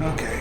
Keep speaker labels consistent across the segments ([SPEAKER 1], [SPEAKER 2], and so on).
[SPEAKER 1] Okay.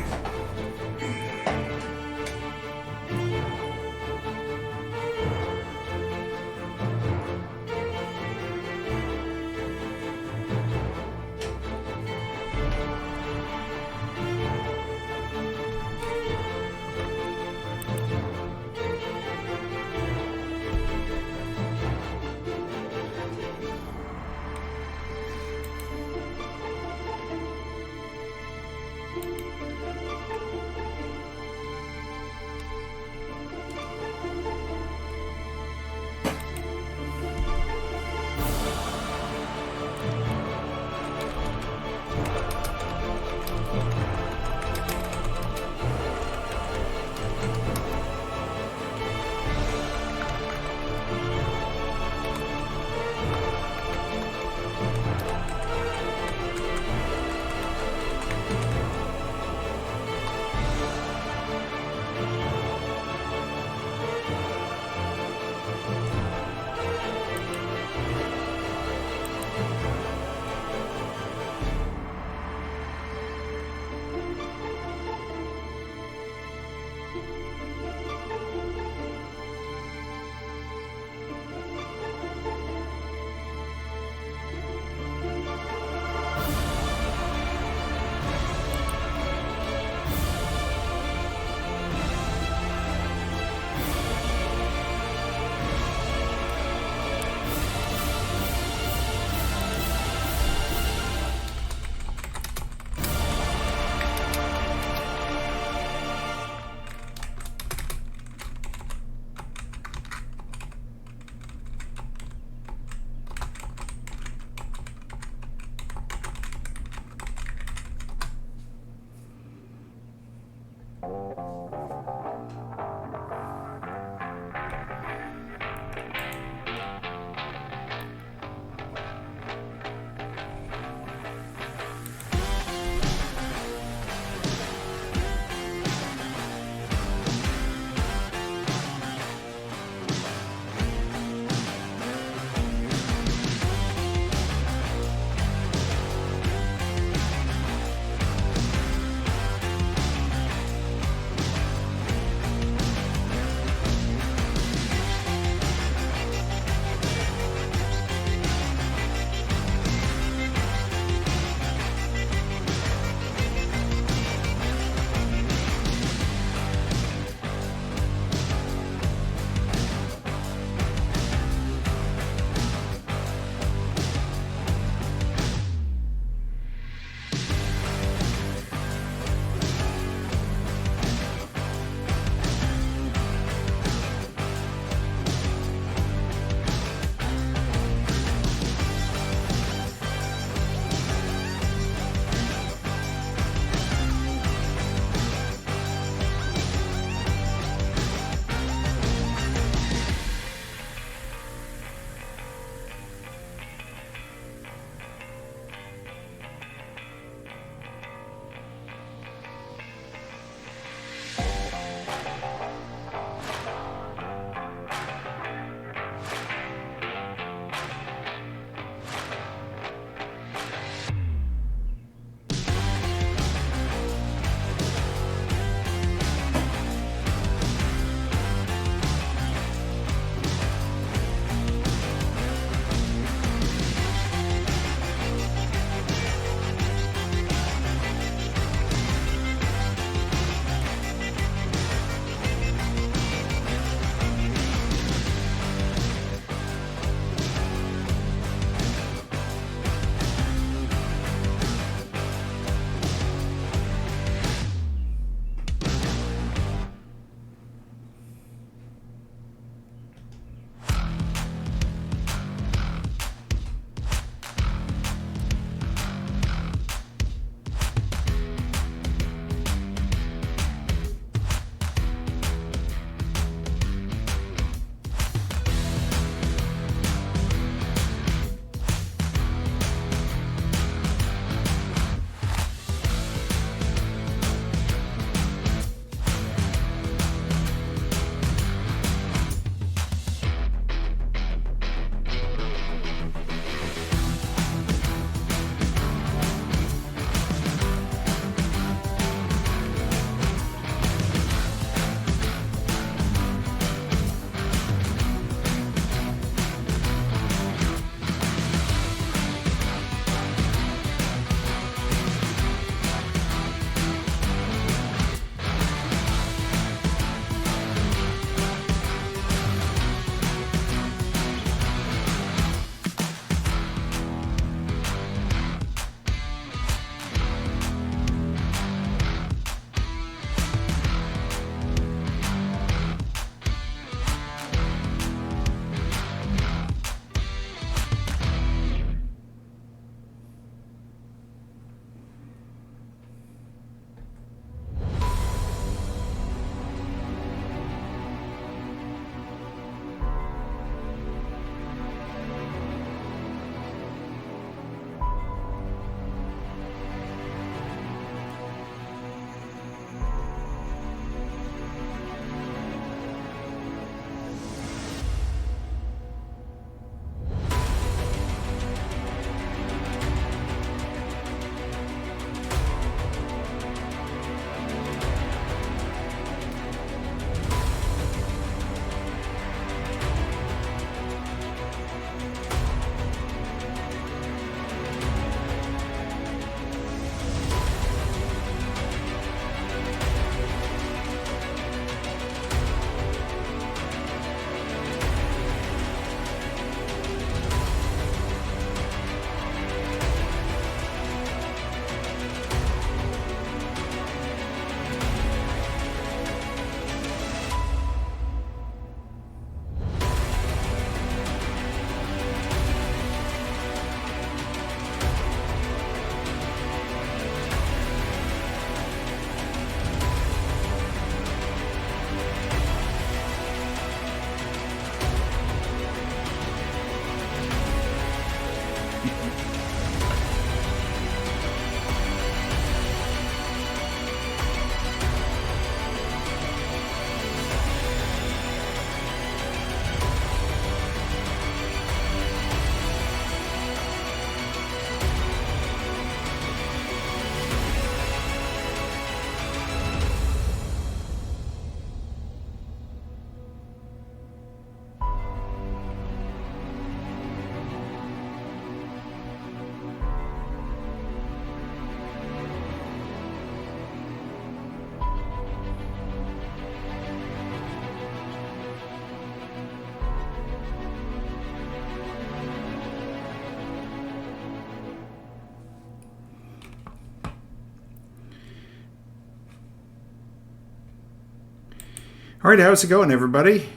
[SPEAKER 1] All right, how's it going, everybody?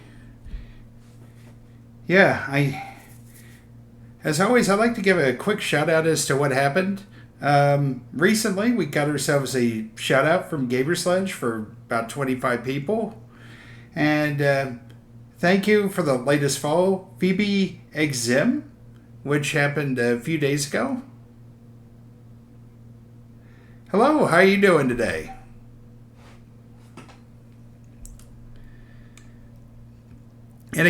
[SPEAKER 1] Yeah, as always, I'd like to give a quick shout out as to what happened. Recently, we got ourselves a shout out from Gamer Sledge for about 25 people. And thank you for the latest follow, Phoebe Exim, which happened a few days ago. Hello, how are you doing today? And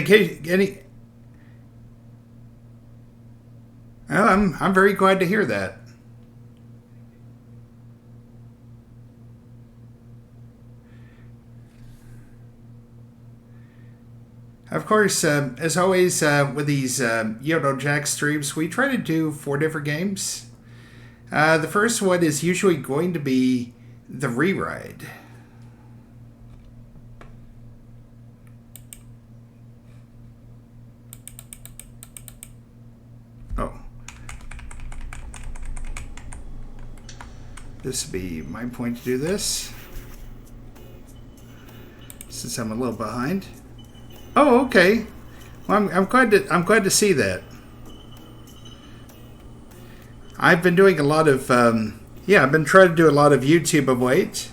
[SPEAKER 1] I'm very glad to hear that. Of course, as always, with these Yodo Jack streams, we try to do 4 different games. The first one is usually going to be the Reride. This would be my point to do this, since I'm a little behind. Oh, okay. Well, I'm glad to see that. I've been doing a lot of I've been trying to do a lot of YouTube of late.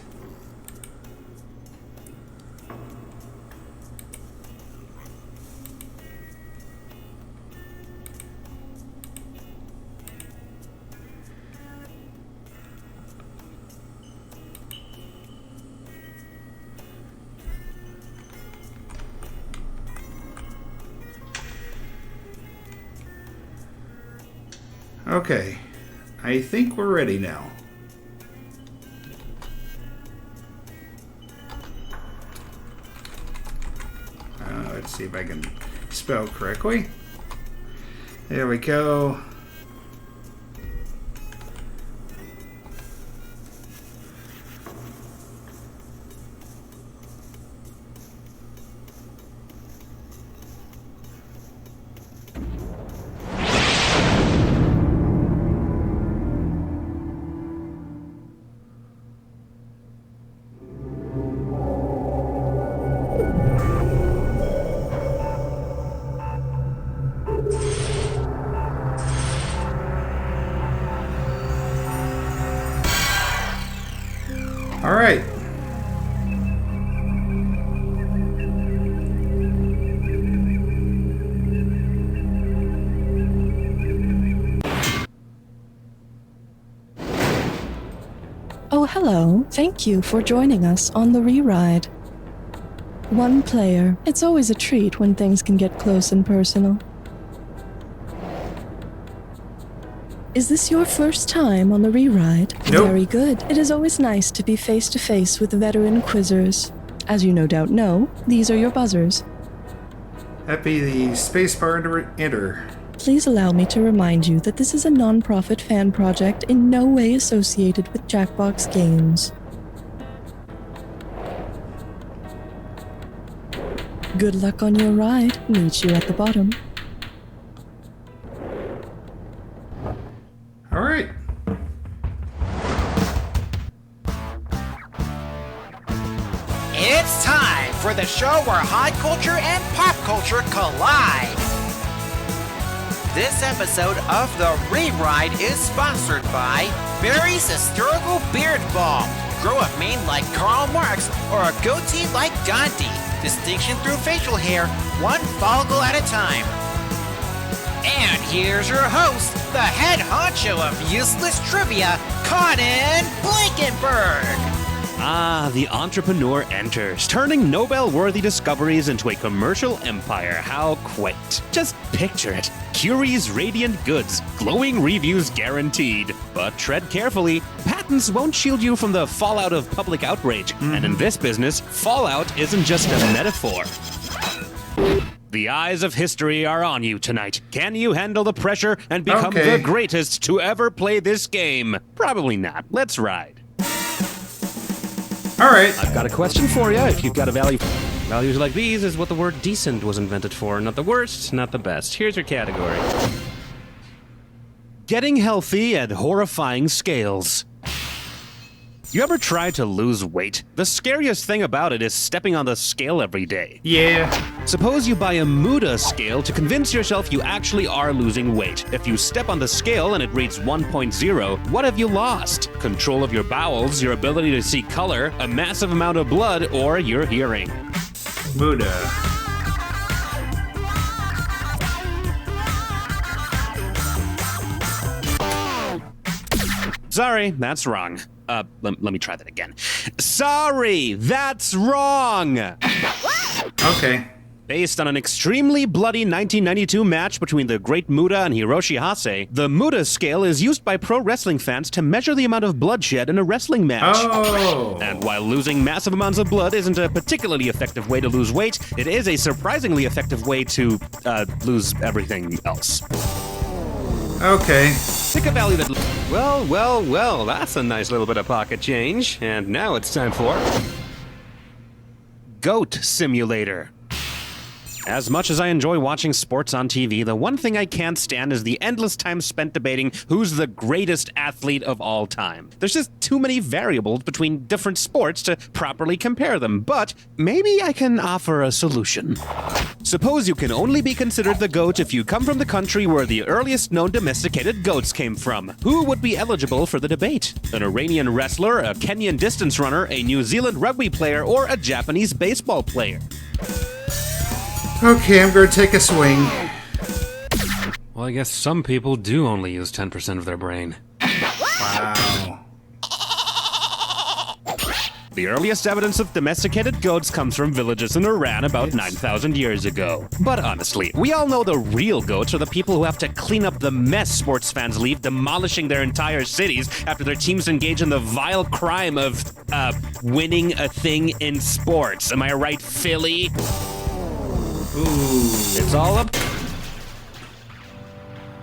[SPEAKER 1] Okay, I think we're ready now. Let's see if I can spell correctly. There we go. All right.
[SPEAKER 2] Oh, hello. Thank you for joining us on the Reride. One player. It's always a treat when things can get close and personal. Is this your first time on the Reride?
[SPEAKER 1] Nope.
[SPEAKER 2] Very good. It is always nice to be face to face with veteran quizzers. As you no doubt know, these are your buzzers.
[SPEAKER 1] That'd be the spacebar to enter.
[SPEAKER 2] Please allow me to remind you that this is a non-profit fan project in no way associated with Jackbox Games. Good luck on your ride. Meet you at the bottom.
[SPEAKER 1] All right.
[SPEAKER 3] It's time for the show where high culture and pop culture collide. This episode of The Reride is sponsored by Barry's Historical Beard Balm. Grow a mane like Karl Marx or a goatee like Gandhi. Distinction through facial hair, one follicle at a time. And here's your host, the head honcho of useless trivia, Conan Blankenberg.
[SPEAKER 4] Ah, the entrepreneur enters, turning Nobel-worthy discoveries into a commercial empire. How quaint. Just picture it. Curie's radiant goods, glowing reviews guaranteed. But tread carefully. Patents won't shield you from the fallout of public outrage. And in this business, fallout isn't just a metaphor. The eyes of history are on you tonight. Can you handle the pressure and become the greatest to ever play this game? Probably not. Let's ride.
[SPEAKER 1] All right.
[SPEAKER 4] I've got a question for you. If you've got a value... Values like these is what the word decent was invented for. Not the worst, not the best. Here's your category. Getting healthy at horrifying scales. You ever tried to lose weight? The scariest thing about it is stepping on the scale every day.
[SPEAKER 1] Yeah.
[SPEAKER 4] Suppose you buy a Muda scale to convince yourself you actually are losing weight. If you step on the scale and it reads 1.0, what have you lost? Control of your bowels, your ability to see color, a massive amount of blood, or your hearing.
[SPEAKER 1] Muda.
[SPEAKER 4] Sorry, that's wrong. Let me try that again. Sorry, that's wrong!
[SPEAKER 1] Okay.
[SPEAKER 4] Based on an extremely bloody 1992 match between the Great Muda and Hiroshi Hase, the Muda scale is used by pro wrestling fans to measure the amount of bloodshed in a wrestling match.
[SPEAKER 1] Oh.
[SPEAKER 4] And while losing massive amounts of blood isn't a particularly effective way to lose weight, it is a surprisingly effective way to lose everything else.
[SPEAKER 1] Okay.
[SPEAKER 4] Pick a value that... Well, that's a nice little bit of pocket change. And now it's time for... Goat Simulator. As much as I enjoy watching sports on TV, the one thing I can't stand is the endless time spent debating who's the greatest athlete of all time. There's just too many variables between different sports to properly compare them, but maybe I can offer a solution. Suppose you can only be considered the GOAT if you come from the country where the earliest known domesticated goats came from. Who would be eligible for the debate? An Iranian wrestler, a Kenyan distance runner, a New Zealand rugby player, or a Japanese baseball player?
[SPEAKER 1] Okay, I'm going to take a swing.
[SPEAKER 4] Well, I guess some people do only use 10% of their brain.
[SPEAKER 1] Wow.
[SPEAKER 4] The earliest evidence of domesticated goats comes from villages in Iran about 9,000 years ago. But honestly, we all know the real goats are the people who have to clean up the mess sports fans leave, demolishing their entire cities after their teams engage in the vile crime of, winning a thing in sports. Am I right, Philly?
[SPEAKER 1] Ooh.
[SPEAKER 4] It's all up.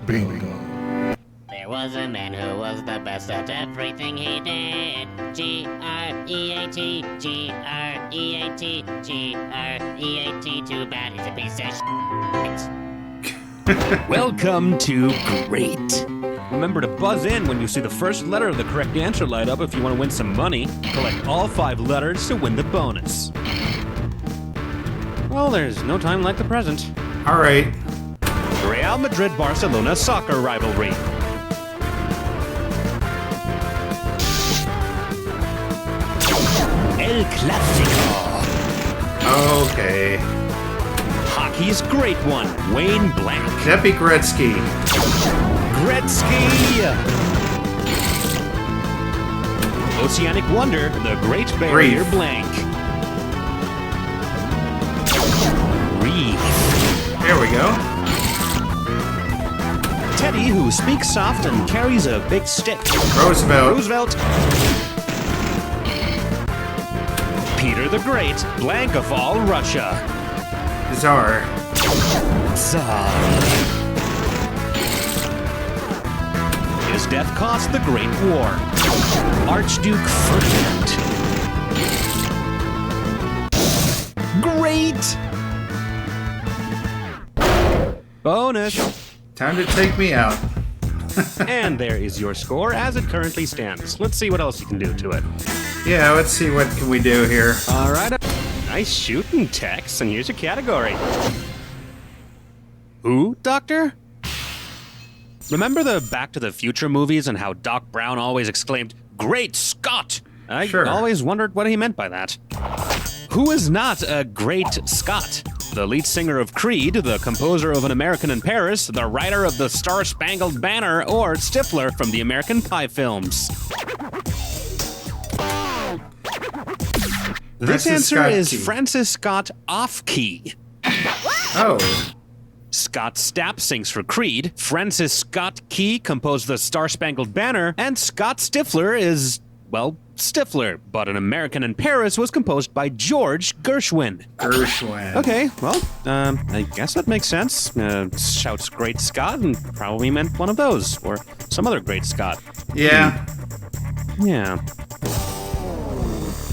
[SPEAKER 5] Bingo. There was a man who was the best at everything he did. G-R-E-A-T, G-R-E-A-T, G-R-E-A-T. Too bad he's a piece of shit.
[SPEAKER 4] Welcome to Great. Remember to buzz in when you see the first letter of the correct answer light up if you want to win some money. Collect all 5 letters to win the bonus. Well, there's no time like the present.
[SPEAKER 1] All right.
[SPEAKER 4] Real Madrid-Barcelona soccer rivalry. El Clásico.
[SPEAKER 1] Okay.
[SPEAKER 4] Hockey's great one, Wayne Blank.
[SPEAKER 1] That'd be Gretzky.
[SPEAKER 4] Gretzky. Oceanic wonder, the Great Barrier
[SPEAKER 1] Reef.
[SPEAKER 4] Blank. Reef.
[SPEAKER 1] There we go.
[SPEAKER 4] Teddy, who speaks soft and carries a big stick.
[SPEAKER 1] Roosevelt.
[SPEAKER 4] Roosevelt. Peter the Great, blank of all Russia.
[SPEAKER 1] Czar.
[SPEAKER 4] Tsar. His death cost the Great War. Archduke Ferdinand. Great! Bonus!
[SPEAKER 1] Time to take me out.
[SPEAKER 4] And there is your score as it currently stands. Let's see what else you can do to it.
[SPEAKER 1] Yeah, let's see what can we do here.
[SPEAKER 4] All right. Nice shooting, Tex. And here's your category. Who, Doctor? Remember the Back to the Future movies and how Doc Brown always exclaimed, "Great Scott!" I
[SPEAKER 1] Sure.
[SPEAKER 4] always wondered what he meant by that. Who is not a great Scott? the lead singer of Creed, the composer of An American in Paris, the writer of The Star-Spangled Banner, or Stifler from the American Pie films? This answer
[SPEAKER 1] Scott
[SPEAKER 4] is
[SPEAKER 1] Key.
[SPEAKER 4] Francis Scott Off-Key.
[SPEAKER 1] Oh.
[SPEAKER 4] Scott Stapp sings for Creed, Francis Scott Key composed The Star-Spangled Banner, and Scott Stifler is, well, Stifler, but An American in Paris was composed by George Gershwin.
[SPEAKER 1] Gershwin.
[SPEAKER 4] Okay, well, I guess that makes sense. Shouts Great Scott and probably meant one of those, or some other Great Scott.
[SPEAKER 1] Yeah.
[SPEAKER 4] Yeah.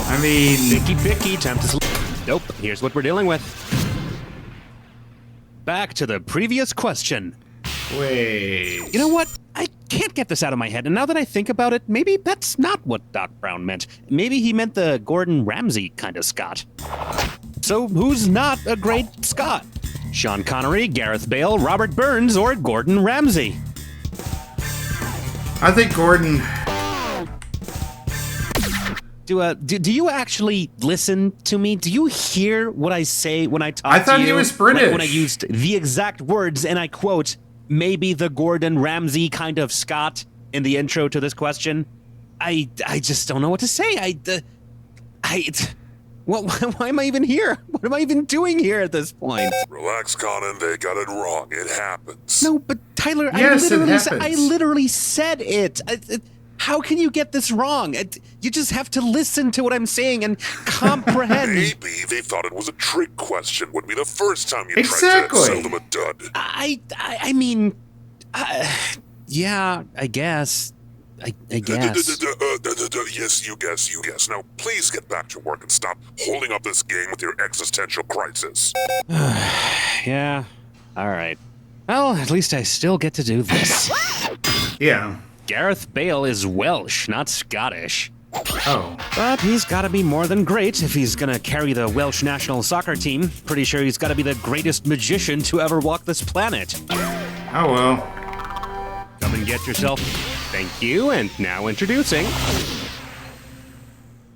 [SPEAKER 1] I mean...
[SPEAKER 4] Picky, time to Nope, here's what we're dealing with. Back to the previous question.
[SPEAKER 1] Wait.
[SPEAKER 4] You know what? I can't get this out of my head, and now that I think about it, maybe that's not what Doc Brown meant. Maybe he meant the Gordon Ramsay kind of Scott. So who's not a great Scott? Sean Connery, Gareth Bale, Robert Burns, or Gordon Ramsay?
[SPEAKER 1] I think Gordon...
[SPEAKER 4] Do you actually listen to me? Do you hear what I say when I talk to you?
[SPEAKER 1] I thought he was British.
[SPEAKER 4] Like when I used the exact words, and I quote, maybe the Gordon Ramsay kind of Scott in the intro to this question. I just don't know what to say. Why am I even here? What am I even doing here at this point?
[SPEAKER 6] Relax, Conan. They got it wrong. It happens.
[SPEAKER 4] No, but Tyler,
[SPEAKER 1] Yes,
[SPEAKER 4] I literally said it. How can you get this wrong? You just have to listen to what I'm saying and comprehend.
[SPEAKER 6] Maybe they thought it was a trick question. Would be the first time you
[SPEAKER 1] Exactly.
[SPEAKER 6] tried to sell them a dud.
[SPEAKER 4] I mean, yeah, I guess. I guess.
[SPEAKER 6] Yes, you guess. Now, please get back to work and stop holding up this game with your existential crisis.
[SPEAKER 4] Yeah. All right. Well, at least I still get to do this.
[SPEAKER 1] Yeah.
[SPEAKER 4] Gareth Bale is Welsh, not Scottish.
[SPEAKER 1] Oh.
[SPEAKER 4] But he's gotta be more than great if he's gonna carry the Welsh national soccer team. Pretty sure he's gotta be the greatest magician to ever walk this planet.
[SPEAKER 1] Oh, well.
[SPEAKER 4] Come and get yourself. Thank you, and now introducing...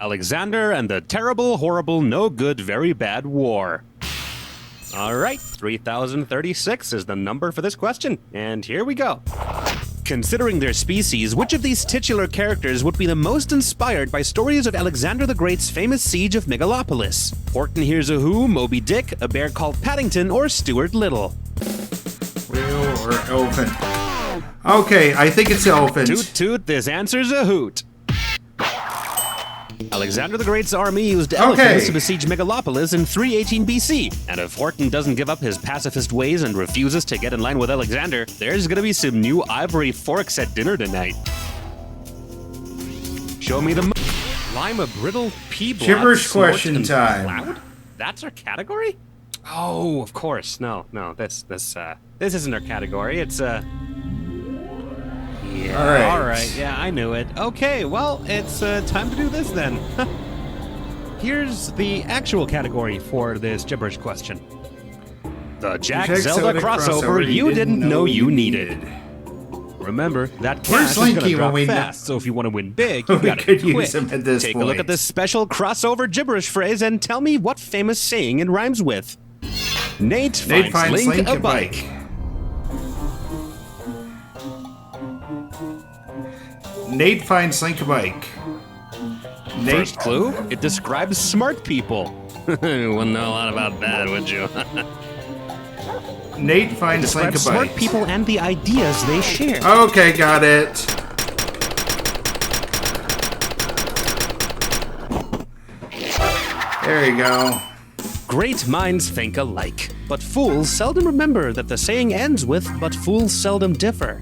[SPEAKER 4] Alexander and the Terrible, Horrible, No Good, Very Bad War. All right, 3036 is the number for this question, and here we go. Considering their species, which of these titular characters would be the most inspired by stories of Alexander the Great's famous siege of Megalopolis? Horton Hears a Who, Moby Dick, A Bear Called Paddington, or Stuart Little?
[SPEAKER 1] Whale or elephant? Okay, I think it's elephant.
[SPEAKER 4] Toot toot, this answer's a hoot. Alexander the Great's army used elephants to besiege Megalopolis in 318 BC, and if Horton doesn't give up his pacifist ways and refuses to get in line with Alexander, there's gonna be some new ivory forks at dinner tonight. Show me the Lima brittle pea blot.
[SPEAKER 1] Gibberish
[SPEAKER 4] snort,
[SPEAKER 1] question
[SPEAKER 4] and
[SPEAKER 1] time.
[SPEAKER 4] Cloud? That's our category? Oh, of course. No, this isn't our category. It's Yeah, all right. Yeah, I knew it. Okay, well, it's time to do this then. Here's the actual category for this gibberish question. The Jack Zelda crossover you didn't know you needed. Remember, that cash is going to drop fast, so if you want to win big, you got to
[SPEAKER 1] use him at this
[SPEAKER 4] Take
[SPEAKER 1] point.
[SPEAKER 4] a look at this special crossover gibberish phrase and tell me what famous saying it rhymes with. Nate finds Link a bike.
[SPEAKER 1] Nate finds Link a bike. Nate.
[SPEAKER 4] First clue, it describes smart people. Wouldn't know a lot about that, would you?
[SPEAKER 1] Nate finds Link a bike.
[SPEAKER 4] Smart people and the ideas they share.
[SPEAKER 1] Okay, got it. There you go.
[SPEAKER 4] Great minds think alike, but fools seldom remember that the saying ends with, but fools seldom differ.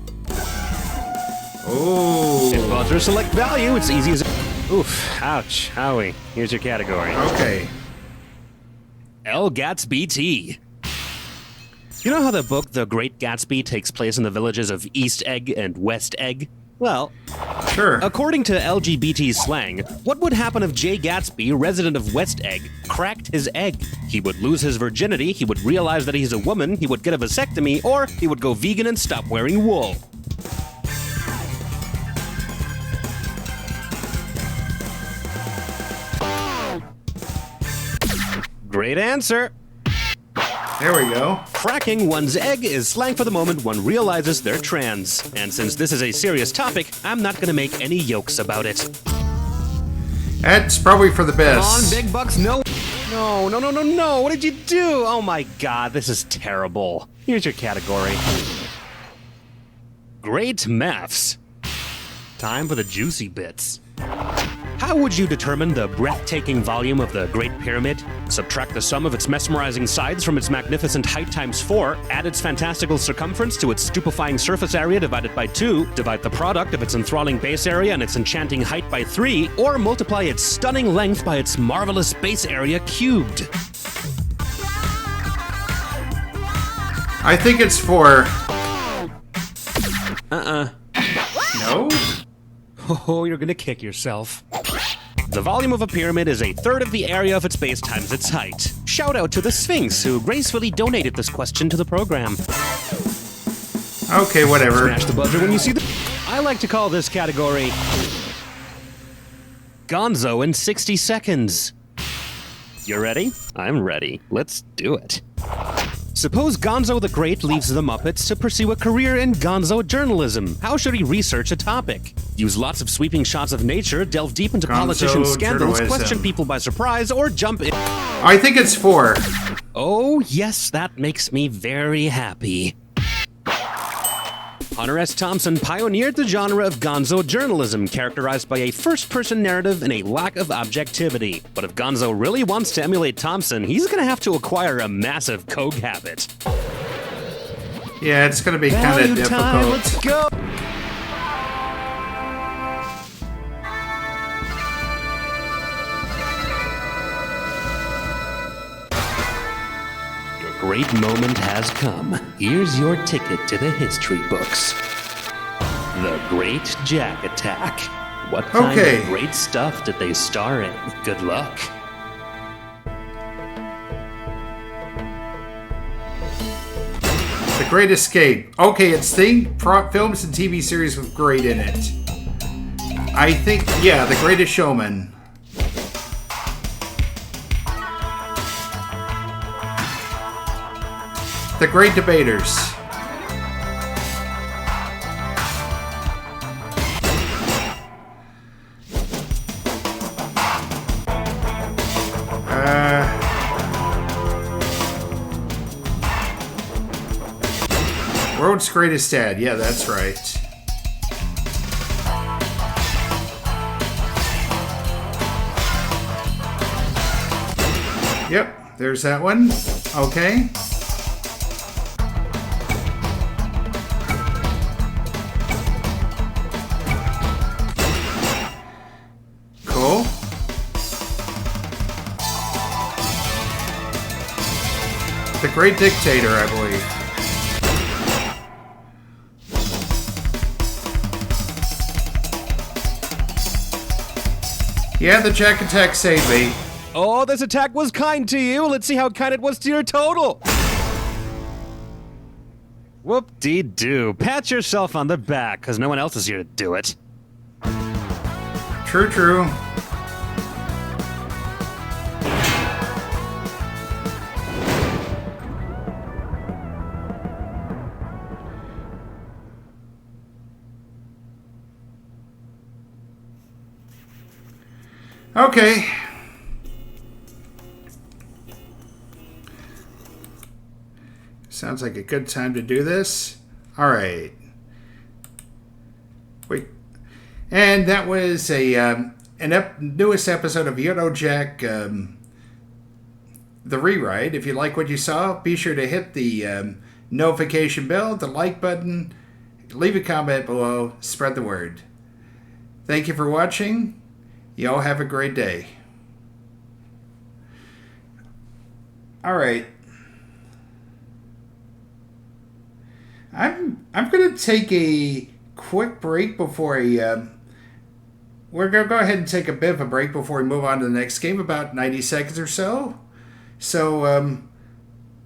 [SPEAKER 1] Oh.
[SPEAKER 4] If authors select value, it's easy as... Oof, ouch, owie. Here's your category.
[SPEAKER 1] Okay.
[SPEAKER 4] L. Gatsby Tea. You know how the book The Great Gatsby takes place in the villages of East Egg and West Egg? Well,
[SPEAKER 1] sure.
[SPEAKER 4] According to LGBT slang, what would happen if Jay Gatsby, resident of West Egg, cracked his egg? He would lose his virginity, he would realize that he's a woman, he would get a vasectomy, or he would go vegan and stop wearing wool. Great answer.
[SPEAKER 1] There we go.
[SPEAKER 4] Cracking one's egg is slang for the moment one realizes they're trans. And since this is a serious topic, I'm not gonna make any jokes about it.
[SPEAKER 1] That's probably for the
[SPEAKER 4] Come on,
[SPEAKER 1] best.
[SPEAKER 4] big bucks, no. No. What did you do? Oh my god, this is terrible. Here's your category. Great maths. Time for the juicy bits. How would you determine the breathtaking volume of the Great Pyramid? Subtract the sum of its mesmerizing sides from its magnificent height times 4, add its fantastical circumference to its stupefying surface area divided by 2, divide the product of its enthralling base area and its enchanting height by 3, or multiply its stunning length by its marvelous base area cubed.
[SPEAKER 1] I think it's 4. No?
[SPEAKER 4] Oh, you're gonna kick yourself. The volume of a pyramid is 1/3 of the area of its base times its height. Shout out to the Sphinx, who gracefully donated this question to the program.
[SPEAKER 1] Okay, whatever.
[SPEAKER 4] Smash the buzzer when you see the... I like to call this category... Gonzo in 60 seconds. You ready? I'm ready. Let's do it. Suppose Gonzo the Great leaves the Muppets to pursue a career in gonzo journalism. How should he research a topic? Use lots of sweeping shots of nature, delve deep into politician scandals,
[SPEAKER 1] journalism.
[SPEAKER 4] question people by surprise, or jump in...
[SPEAKER 1] I think it's 4.
[SPEAKER 4] Oh, yes, that makes me very happy. Hunter S. Thompson pioneered the genre of gonzo journalism, characterized by a first-person narrative and a lack of objectivity. But if Gonzo really wants to emulate Thompson, he's gonna have to acquire a massive coke habit.
[SPEAKER 1] Yeah, it's gonna be kind of
[SPEAKER 4] Value time,
[SPEAKER 1] difficult.
[SPEAKER 4] let's go! Great moment has come. Here's your ticket to the history books. The Great Jack Attack. What kind
[SPEAKER 1] Okay.
[SPEAKER 4] of great stuff did they star in? Good luck.
[SPEAKER 1] The Great Escape. Okay, it's films and TV series with great in it. I think, yeah, The Greatest Showman. The Great Debaters. World's Greatest Dad. Yeah, that's right. Yep, there's that one. Okay. Cool. The Great Dictator, I believe. Yeah, the Jack Attack saved me.
[SPEAKER 4] Oh, this attack was kind to you. Let's see how kind it was to your total. Whoop-dee-doo. Pat yourself on the back, because no one else is here to do it.
[SPEAKER 1] True, true. Okay. Sounds like a good time to do this. All right. Wait. And that was a newest episode of Yodo Jack, the rewrite. If you like what you saw, be sure to hit the notification bell, the like button, leave a comment below, spread the word. Thank you for watching. You all have a great day. All right. I'm going to take a quick break before we're going to go ahead and take a bit of a break before we move on to the next game, about 90 seconds or so. So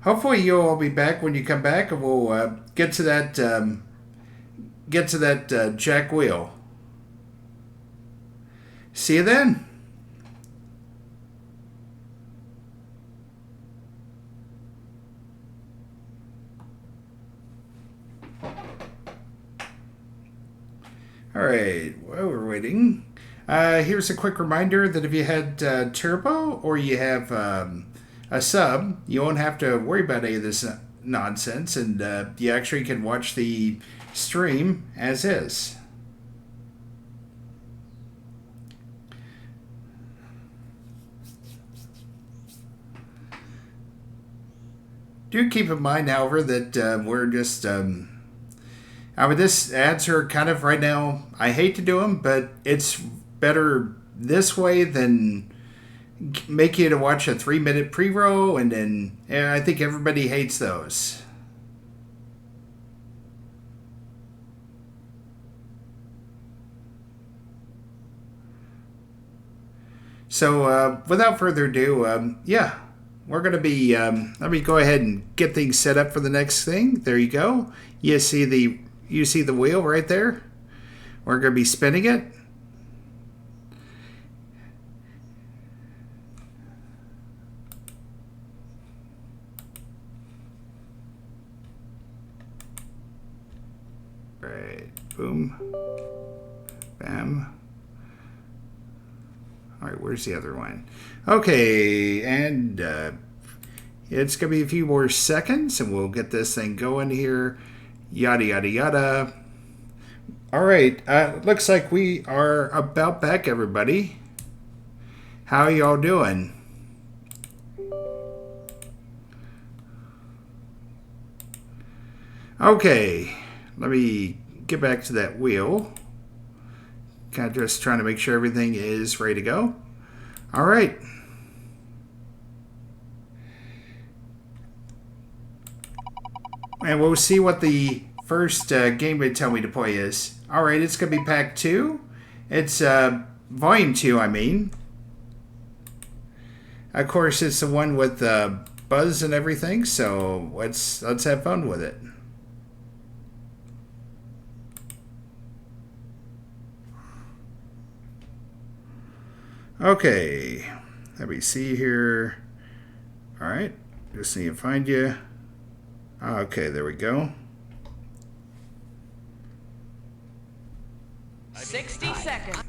[SPEAKER 1] hopefully you'll all be back when you come back, and we'll get to that Jack wheel. See you then. All right, while we're waiting, here's a quick reminder that if you had Turbo or you have a sub, you won't have to worry about any of this nonsense, and you actually can watch the stream as is. Do keep in mind, however, that we're just... this ads are kind of right now, I hate to do them, but it's better this way than make you to watch a 3-minute pre-roll, and then I think everybody hates those. So without further ado, yeah, we're going to be, let me go ahead and get things set up for the next thing. There you go. You see the wheel right there? We're going to be spinning it. Right. Boom. Bam. All right, where's the other one? Okay, and it's going to be a few more seconds, and we'll get this thing going here. Yada, yada, yada. All right, looks like we are about back, everybody. How y'all doing? Okay, let me get back to that wheel. Kind of just trying to make sure everything is ready to go. All right. And we'll see what the first game would tell me to play is. All right, it's going to be Pack 2. It's Volume 2, I mean. Of course, it's the one with Buzz and everything, so let's have fun with it. Okay, let me see here. All right, just need to find you. Okay, there we go.
[SPEAKER 7] 60 seconds.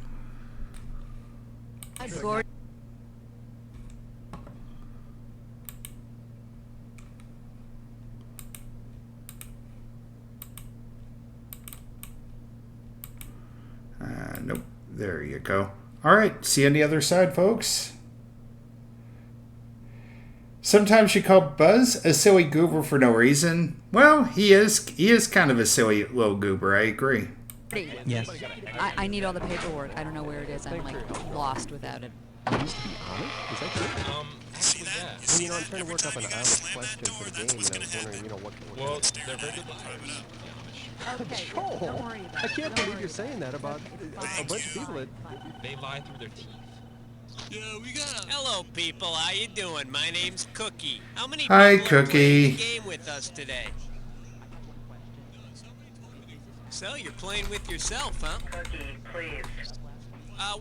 [SPEAKER 1] Nope, there you go. All right, see you on the other side, folks. Sometimes you call Buzz a silly goober for no reason. Well, he is kind of a silly little goober, I agree.
[SPEAKER 8] Yes. I need all the paperwork. I don't know where it is. I'm like lost without it.
[SPEAKER 9] Used to be on it? Is that true?
[SPEAKER 6] See that?
[SPEAKER 9] Well, you know, I'm trying to work up an honest question for the game, and I was wondering, you know, what...
[SPEAKER 10] Well, they're very good with private.
[SPEAKER 7] Okay,
[SPEAKER 9] Joel,
[SPEAKER 7] don't worry about it.
[SPEAKER 9] I can't believe you're saying that about a bunch of people that...
[SPEAKER 10] They lie through their teeth.
[SPEAKER 3] Yeah, we got. Hello, people. How you doing? My name's Cookie. How many
[SPEAKER 1] Hi,
[SPEAKER 3] people are
[SPEAKER 1] Cookie.
[SPEAKER 3] playing the game with us today? So you're playing with yourself, huh?
[SPEAKER 7] Cookie, please.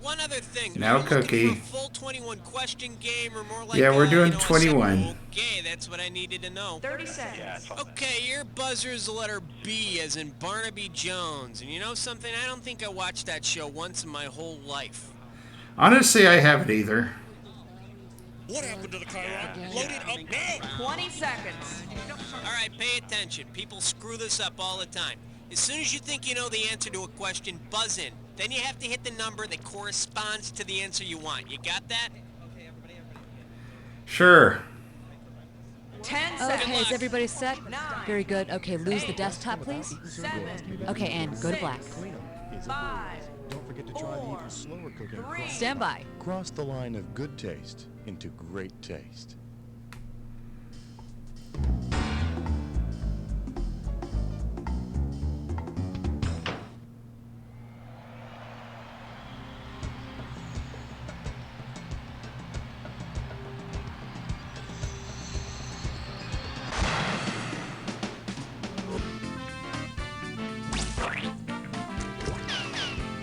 [SPEAKER 3] One other thing.
[SPEAKER 1] Now,
[SPEAKER 3] Are you looking
[SPEAKER 1] Cookie.
[SPEAKER 3] for a full 21 question game or more like
[SPEAKER 1] Yeah, we're doing
[SPEAKER 3] a
[SPEAKER 1] 21.
[SPEAKER 3] Okay, that's what I needed to know.
[SPEAKER 7] 30 seconds.
[SPEAKER 3] Okay, your buzzer's the letter B as in Barnaby Jones. And you know something? I don't think I watched that show once in my whole life.
[SPEAKER 1] Honestly, I haven't either.
[SPEAKER 6] What happened to the Chiron? Load it up now!
[SPEAKER 7] 20 seconds.
[SPEAKER 3] All right, pay attention. People screw this up all the time. As soon as you think you know the answer to a question, buzz in. Then you have to hit the number that corresponds to the answer you want. You got that?
[SPEAKER 1] Sure.
[SPEAKER 7] 10 seconds.
[SPEAKER 8] Okay, is everybody set?
[SPEAKER 7] 9.
[SPEAKER 8] Very good. Okay, lose the desktop, please.
[SPEAKER 7] 7.
[SPEAKER 8] Okay, and go to black.
[SPEAKER 7] 5.
[SPEAKER 11] Don't forget to try the even slower cooking.
[SPEAKER 7] 3.
[SPEAKER 8] Stand by.
[SPEAKER 11] Cross the line of good taste into great taste.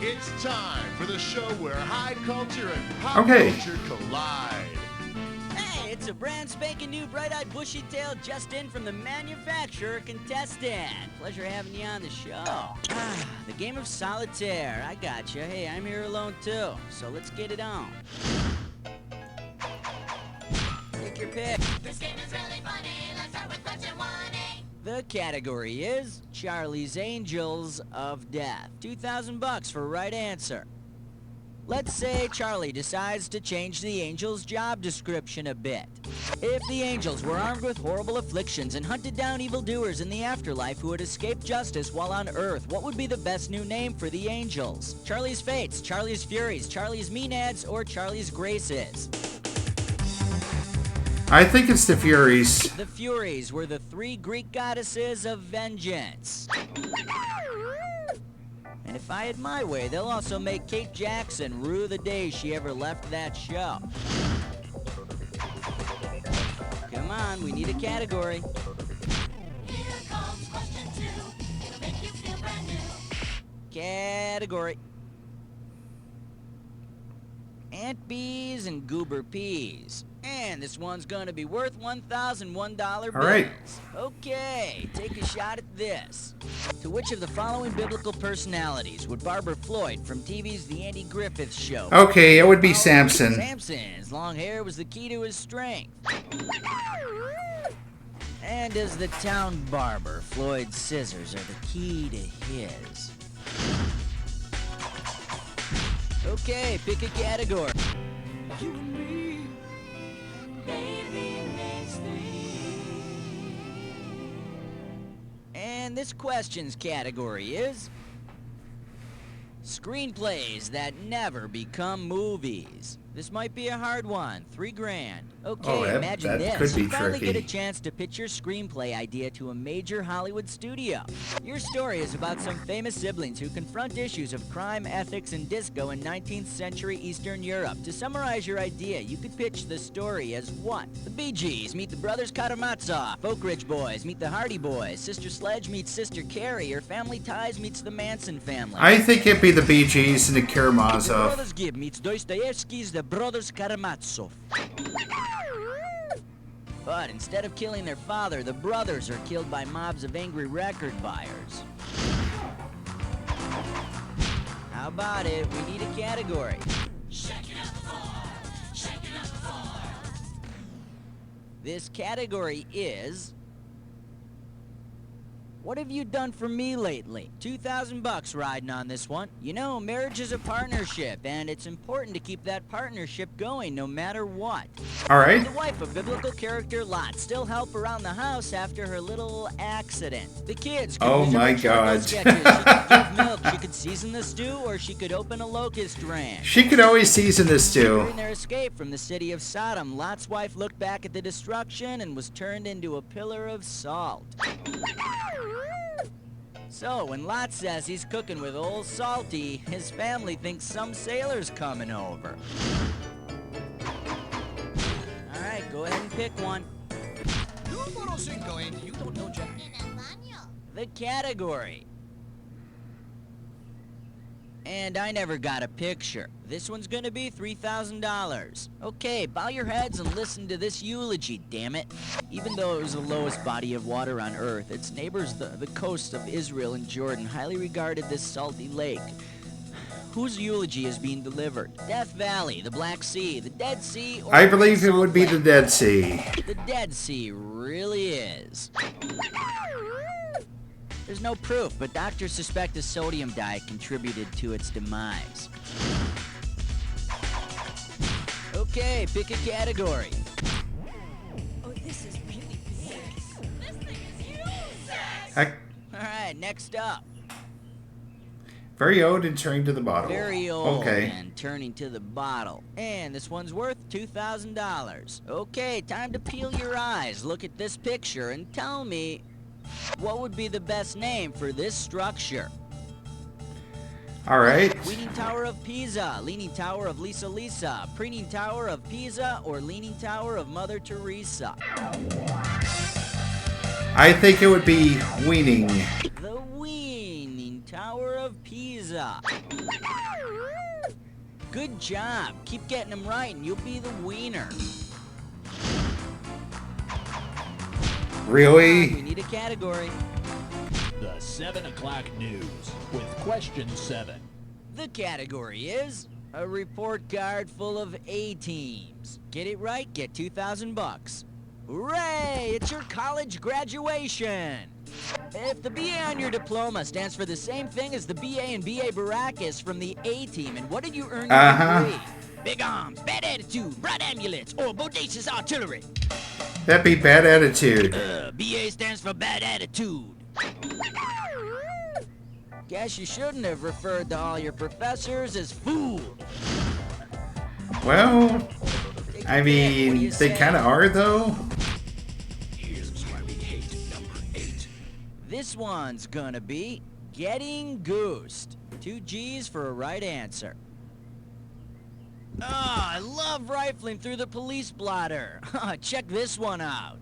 [SPEAKER 12] It's time for the show where high culture and pop
[SPEAKER 1] Okay.
[SPEAKER 12] culture collide.
[SPEAKER 3] Hey,
[SPEAKER 12] It's a brand spanking new bright-eyed bushy-tailed just in from the manufacturer contestant. Pleasure having you on the show. The game of solitaire. I gotcha. Hey, I'm here alone too, so let's get it on. Take your pick.
[SPEAKER 5] This game is really funny. Let's start with question 1A.
[SPEAKER 12] The category is Charlie's Angels of Death. $2,000 for right answer. Let's say Charlie decides to change the Angels' job description a bit. If the Angels were armed with horrible afflictions and hunted down evildoers in the afterlife who had escaped justice while on Earth, what would be the best new name for the Angels? Charlie's Fates, Charlie's Furies, Charlie's Maenads, or Charlie's Graces?
[SPEAKER 1] I think it's the Furies.
[SPEAKER 12] The Furies were the 3 Greek goddesses of vengeance. And if I had my way, they'll also make Kate Jackson rue the day she ever left that show. Come on, we need a category.
[SPEAKER 5] Here comes question 2. It'll make you feel brand new.
[SPEAKER 12] Category. Ant bees and goober peas. And this one's gonna be worth $1,001 bills.
[SPEAKER 1] All right.
[SPEAKER 12] Okay, take a shot at this. To which of the following biblical personalities would Barbara Floyd from TV's The Andy Griffith Show?
[SPEAKER 1] Okay, it would be
[SPEAKER 12] Oh,
[SPEAKER 1] Samson.
[SPEAKER 12] Samson's long hair was the key to his strength. And as the town barber, Floyd's scissors are the key to his. Okay, pick a category. You and me, baby, makes me. And this question's category is screenplays that never become movies. This might be a hard one. $3,000. Okay,
[SPEAKER 1] Oh,
[SPEAKER 12] imagine
[SPEAKER 1] that
[SPEAKER 12] this.
[SPEAKER 1] could be
[SPEAKER 12] You finally
[SPEAKER 1] tricky.
[SPEAKER 12] get a chance to pitch your screenplay idea to a major Hollywood studio. Your story is about some famous siblings who confront issues of crime, ethics, and disco in 19th century Eastern Europe. To summarize your idea, you could pitch the story as what? The Bee Gees meet the Brothers Karamazov. Oak Ridge Boys meet the Hardy Boys. Sister Sledge meets Sister Carrie. Or Family Ties meets the Manson family.
[SPEAKER 1] I think it'd be the Bee Gees and the
[SPEAKER 12] The
[SPEAKER 1] Karamazov.
[SPEAKER 12] Brothers Gibb meets Dostoevsky's The Brothers Karamazov. But instead of killing their father, the brothers are killed by mobs of angry record buyers. How about it? We need a category. This category is... What have you done for me lately? $2,000 riding on this one. You know, marriage is a partnership, and it's important to keep that partnership going no matter what.
[SPEAKER 1] All right.
[SPEAKER 12] The wife of biblical character Lot still help around the house after her little accident. The kids could
[SPEAKER 1] Oh
[SPEAKER 12] use her
[SPEAKER 1] my
[SPEAKER 12] for charcoal
[SPEAKER 1] God.
[SPEAKER 12] sketches. She could give milk, she could season the stew, or she could open a locust ranch.
[SPEAKER 1] She could always season this too.
[SPEAKER 12] During their escape from the city of Sodom, Lot's wife looked back at the destruction and was turned into a pillar of salt. So, when Lot says he's cooking with Old Salty, his family thinks some sailor's coming over. Alright, go ahead and pick one.
[SPEAKER 3] You don't know Jack.
[SPEAKER 12] The category. And I never got a picture. This one's gonna be $3,000. Okay, bow your heads and listen to this eulogy, damn it. Even though it was the lowest body of water on Earth, its neighbors, the coast of Israel and Jordan, highly regarded this salty lake. Whose eulogy is being delivered? Death Valley, the Black Sea, the Dead Sea, or
[SPEAKER 1] I
[SPEAKER 12] the
[SPEAKER 1] believe it
[SPEAKER 12] Salt
[SPEAKER 1] would be
[SPEAKER 12] Lake?
[SPEAKER 1] the Dead Sea.
[SPEAKER 12] The Dead Sea really is. There's no proof, but doctors suspect a sodium diet contributed to its demise. Okay, pick a category.
[SPEAKER 5] Oh, this is really big. This thing is huge.
[SPEAKER 12] Alright, next up.
[SPEAKER 1] Very old and turning to the bottle.
[SPEAKER 12] Very old
[SPEAKER 1] Okay.
[SPEAKER 12] and turning to the bottle. And this one's worth $2,000. Okay, time to peel your eyes. Look at this picture and tell me what would be the best name for this structure.
[SPEAKER 1] All right.
[SPEAKER 12] Leaning Tower of Pisa, Leaning Tower of Lisa Lisa, Preening Tower of Pisa, or Leaning Tower of Mother Teresa.
[SPEAKER 1] I think it would be Weaning.
[SPEAKER 12] The Leaning Tower of Pisa. Good job. Keep getting them right and you'll be the wiener.
[SPEAKER 1] Really?
[SPEAKER 12] We need a category.
[SPEAKER 13] The 7 o'clock news with question 7.
[SPEAKER 12] The category is a report card full of A teams. Get it right, get 2,000 bucks. Hooray! It's your college graduation. If the BA on your diploma stands for the same thing as the BA and BA Baracus from the A team, and what did you earn your degree? Big arms, bad attitude, bright amulets, or bodacious artillery.
[SPEAKER 1] That'd be bad attitude.
[SPEAKER 12] BA stands for bad attitude. Guess you shouldn't have referred to all your professors as fools.
[SPEAKER 1] Well, I mean, they kind of are, though.
[SPEAKER 13] Here's why we hate number 8.
[SPEAKER 12] This one's gonna be getting goosed. 2 G's for a right answer. I love rifling through the police blotter. Check this one out.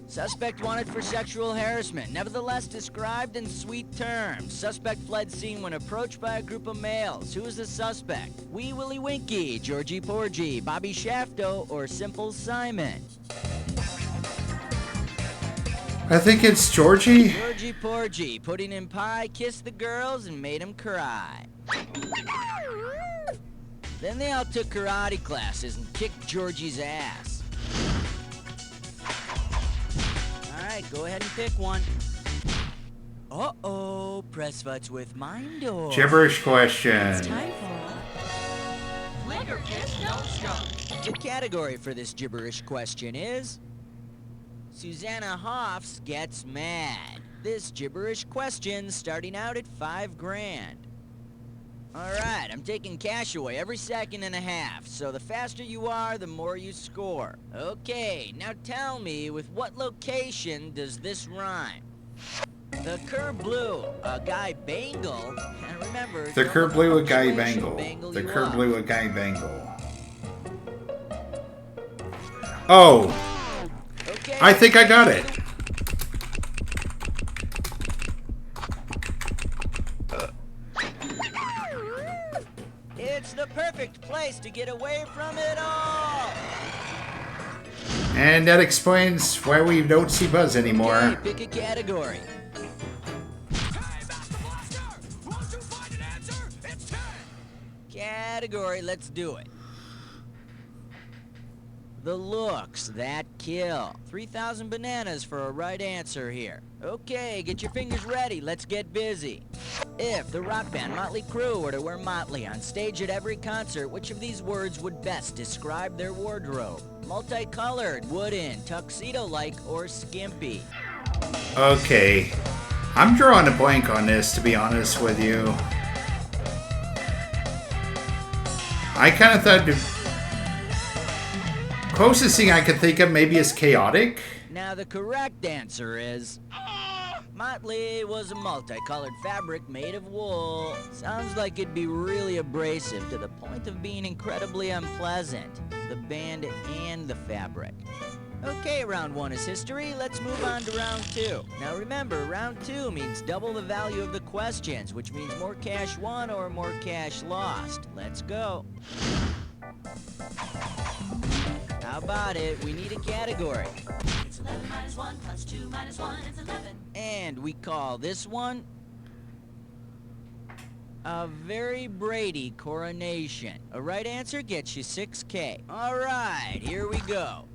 [SPEAKER 12] Suspect wanted for sexual harassment, nevertheless described in sweet terms. Suspect fled scene when approached by a group of males. Who is the suspect? Wee Willie Winky, Georgie Porgy, Bobby Shafto, or Simple Simon?
[SPEAKER 1] I think it's Georgie.
[SPEAKER 12] Georgie Porgy, putting in pie, kissed the girls, and made them cry. Then they all took karate classes and kicked Georgie's ass. Alright, go ahead and pick one. Uh-oh, press futs with mind or...
[SPEAKER 1] Gibberish question.
[SPEAKER 7] It's time for Linger Kiss Don't Stop.
[SPEAKER 12] The category for this gibberish question is... Susanna Hoffs gets mad. This gibberish question starting out at $5,000. Alright, I'm taking cash away every second and a half, so the faster you are, the more you score. Okay, now tell me, with what location does this rhyme? The Cur blew a guy bangle, and remember...
[SPEAKER 1] The Cur blew a guy
[SPEAKER 12] bangle.
[SPEAKER 1] The Cur blew a guy bangle. Oh!
[SPEAKER 12] Okay,
[SPEAKER 1] I think I got it.
[SPEAKER 12] It's the perfect place to get away from it all!
[SPEAKER 1] And that explains why we don't see Buzz anymore.
[SPEAKER 12] Okay, pick a category. Category, let's do it. The looks that kill. 3,000 bananas for a right answer here. Okay, get your fingers ready. Let's get busy. If the rock band Motley Crue were to wear motley on stage at every concert, which of these words would best describe their wardrobe? Multicolored, wooden, tuxedo-like, or skimpy?
[SPEAKER 1] Okay. I'm drawing a blank on this, to be honest with you. I kind of thought... Closest thing I could think of maybe is chaotic.
[SPEAKER 12] Now the correct answer is... Motley was a multicolored fabric made of wool. Sounds like it'd be really abrasive to the point of being incredibly unpleasant. The band and the fabric. Okay, round 1 is history. Let's move on to round 2. Now remember, round 2 means double the value of the questions, which means more cash won or more cash lost. Let's go. How about it? We need a category.
[SPEAKER 7] It's 11 minus 1 plus 2 minus 1 is 11.
[SPEAKER 12] And we call this one a Very Brady Coronation. A right answer gets you $6,000. All right, here we go.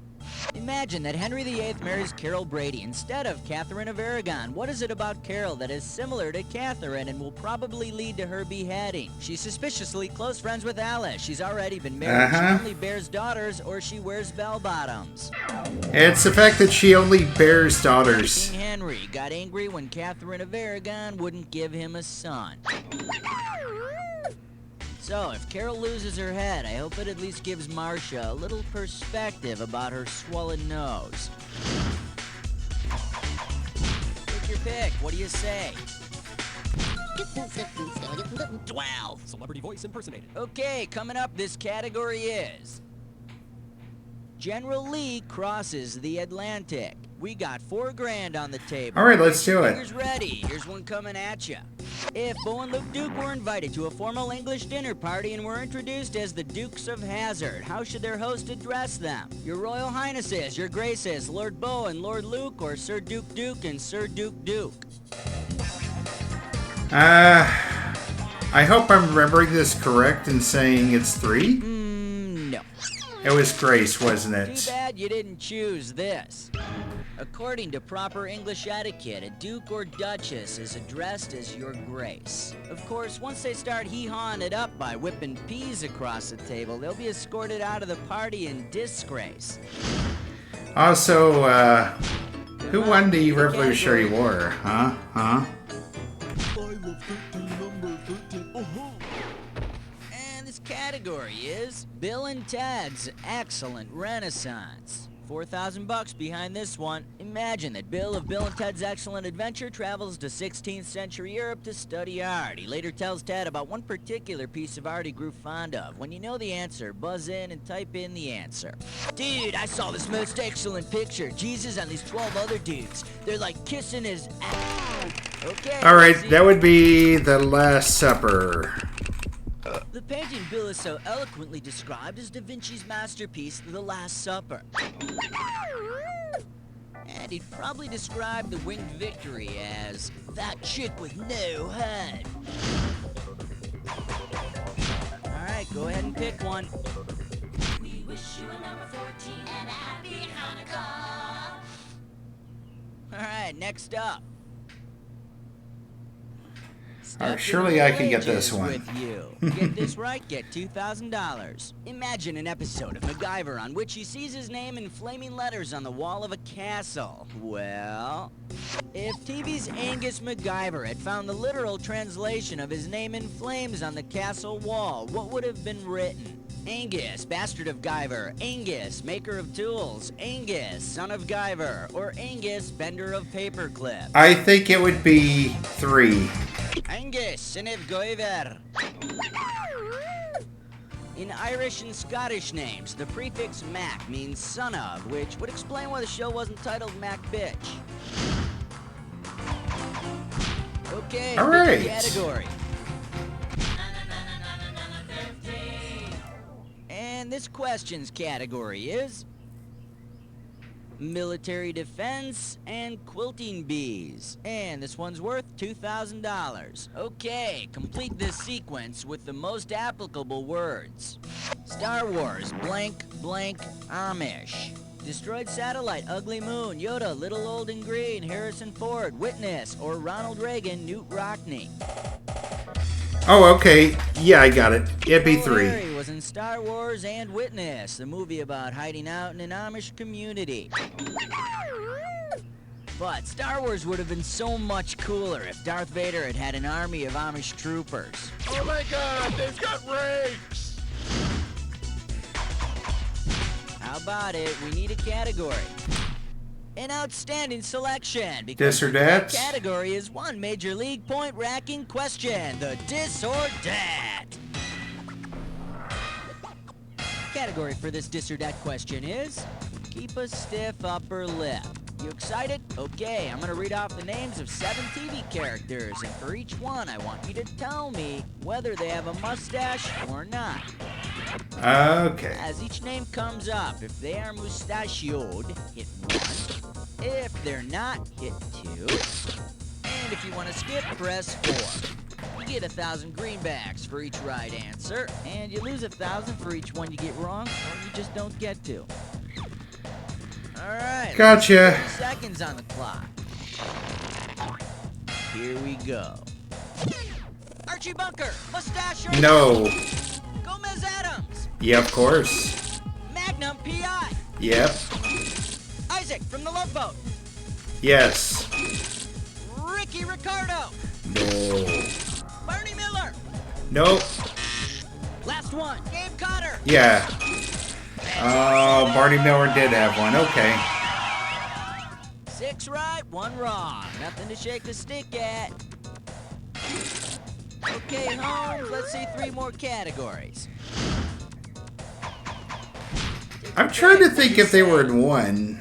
[SPEAKER 12] Imagine that Henry VIII marries Carol Brady instead of Catherine of Aragon. What is it about Carol that is similar to Catherine and will probably lead to her beheading? She's suspiciously close friends with Alice. She's already been married. She only bears daughters, or she wears bell-bottoms.
[SPEAKER 1] It's the fact that she only bears daughters.
[SPEAKER 12] King Henry got angry when Catherine of Aragon wouldn't give him a son. So, if Carol loses her head, I hope it at least gives Marcia a little perspective about her swollen nose. Take your pick. What do you say?
[SPEAKER 10] 12. Celebrity voice impersonated.
[SPEAKER 12] Okay, coming up, this category is... General Lee crosses the Atlantic. We got $4,000 on the table.
[SPEAKER 1] All right, let's do it.
[SPEAKER 12] Fingers ready. Here's one coming at you. If Bo and Luke Duke were invited to a formal English dinner party and were introduced as the Dukes of Hazzard, how should their host address them? Your Royal Highnesses, Your Graces, Lord Bo and Lord Luke, or Sir Duke Duke and Sir Duke Duke?
[SPEAKER 1] I hope I'm remembering this correct in saying it's 3.
[SPEAKER 12] No.
[SPEAKER 1] It was Grace, wasn't it?
[SPEAKER 12] Too bad you didn't choose this. According to proper English etiquette, a duke or duchess is addressed as Your Grace. Of course, once they start hee-hawing it up by whipping peas across the table, they'll be escorted out of the party in disgrace.
[SPEAKER 1] Also, who won the Revolutionary War? Huh?
[SPEAKER 12] And this category is Bill and Ted's Excellent Renaissance. $4,000 behind this one. Imagine that Bill of Bill and Ted's Excellent Adventure travels to 16th century Europe to study art. He later tells Ted about one particular piece of art he grew fond of. When you know the answer, buzz in and type in the answer. Dude, I saw this most excellent picture. Jesus and these 12 other dudes. They're like kissing his ass. Okay.
[SPEAKER 1] All right, that would be The Last Supper.
[SPEAKER 12] The painting Bill has so eloquently described as Da Vinci's masterpiece, The Last Supper. And he'd probably describe the Winged Victory as that chick with no head. Alright, go ahead and pick one. We wish you a number 14 and a happy Hanukkah. Alright, next up.
[SPEAKER 1] Surely I can get this one.
[SPEAKER 12] With you. Get this right, get $2,000. Imagine an episode of MacGyver on which he sees his name in flaming letters on the wall of a castle. Well, if TV's Angus MacGyver had found the literal translation of his name in flames on the castle wall, what would have been written? Angus, bastard of Guyver. Angus, maker of tools. Angus, son of Guyver. Or Angus, bender of paperclip.
[SPEAKER 1] I think it would be 3.
[SPEAKER 12] Angus, son of Guyver. In Irish and Scottish names, the prefix Mac means son of, which would explain why the show wasn't titled Mac Bitch. Okay,
[SPEAKER 1] all right.
[SPEAKER 12] Category. And this question's category is military defense and quilting bees. And this one's worth $2,000. Okay, complete this sequence with the most applicable words. Star Wars, blank, blank, Amish. Destroyed satellite, ugly moon, Yoda, little old and green, Harrison Ford, Witness, or Ronald Reagan, Newt Rockney.
[SPEAKER 1] Oh, okay. Yeah, I got it. It'd be 3.
[SPEAKER 12] Harry was in Star Wars and Witness, the movie about hiding out in an Amish community. But Star Wars would have been so much cooler if Darth Vader had had an army of Amish troopers.
[SPEAKER 14] Oh my god, they've got rakes!
[SPEAKER 12] How about it? We need a category. An outstanding selection.
[SPEAKER 1] This or that?
[SPEAKER 12] The category is one major league point-racking question. The Dis or Dat. Category for this Dis or Dat question is keep a stiff upper lip. You excited? Okay, I'm gonna read off the names of 7 TV characters, and for each one, I want you to tell me whether they have a mustache or not.
[SPEAKER 1] Okay.
[SPEAKER 12] As each name comes up, if they are mustachioed, hit 1. If they're not, hit 2. And if you want to skip, press 4. You get 1,000 greenbacks for each right answer, and you lose 1,000 for each one you get wrong, or you just don't get to. Alright.
[SPEAKER 1] Gotcha.
[SPEAKER 12] 30 seconds on the clock. Here we go. Archie Bunker, mustache or
[SPEAKER 1] No.
[SPEAKER 12] Gomez Adams.
[SPEAKER 1] Yeah, of course.
[SPEAKER 12] Magnum P.I.
[SPEAKER 1] Yep.
[SPEAKER 12] Isaac from The Love Boat.
[SPEAKER 1] Yes.
[SPEAKER 12] Ricky Ricardo.
[SPEAKER 1] No.
[SPEAKER 12] Barney Miller.
[SPEAKER 1] Nope.
[SPEAKER 12] Last one. Gabe Cotter.
[SPEAKER 1] Yeah. Oh, Barney Miller did have one. Okay.
[SPEAKER 12] 6 right, 1 wrong. Nothing to shake the stick at. Okay, Holmes, let's see 3 more categories. Take
[SPEAKER 1] I'm trying to think if they were in one.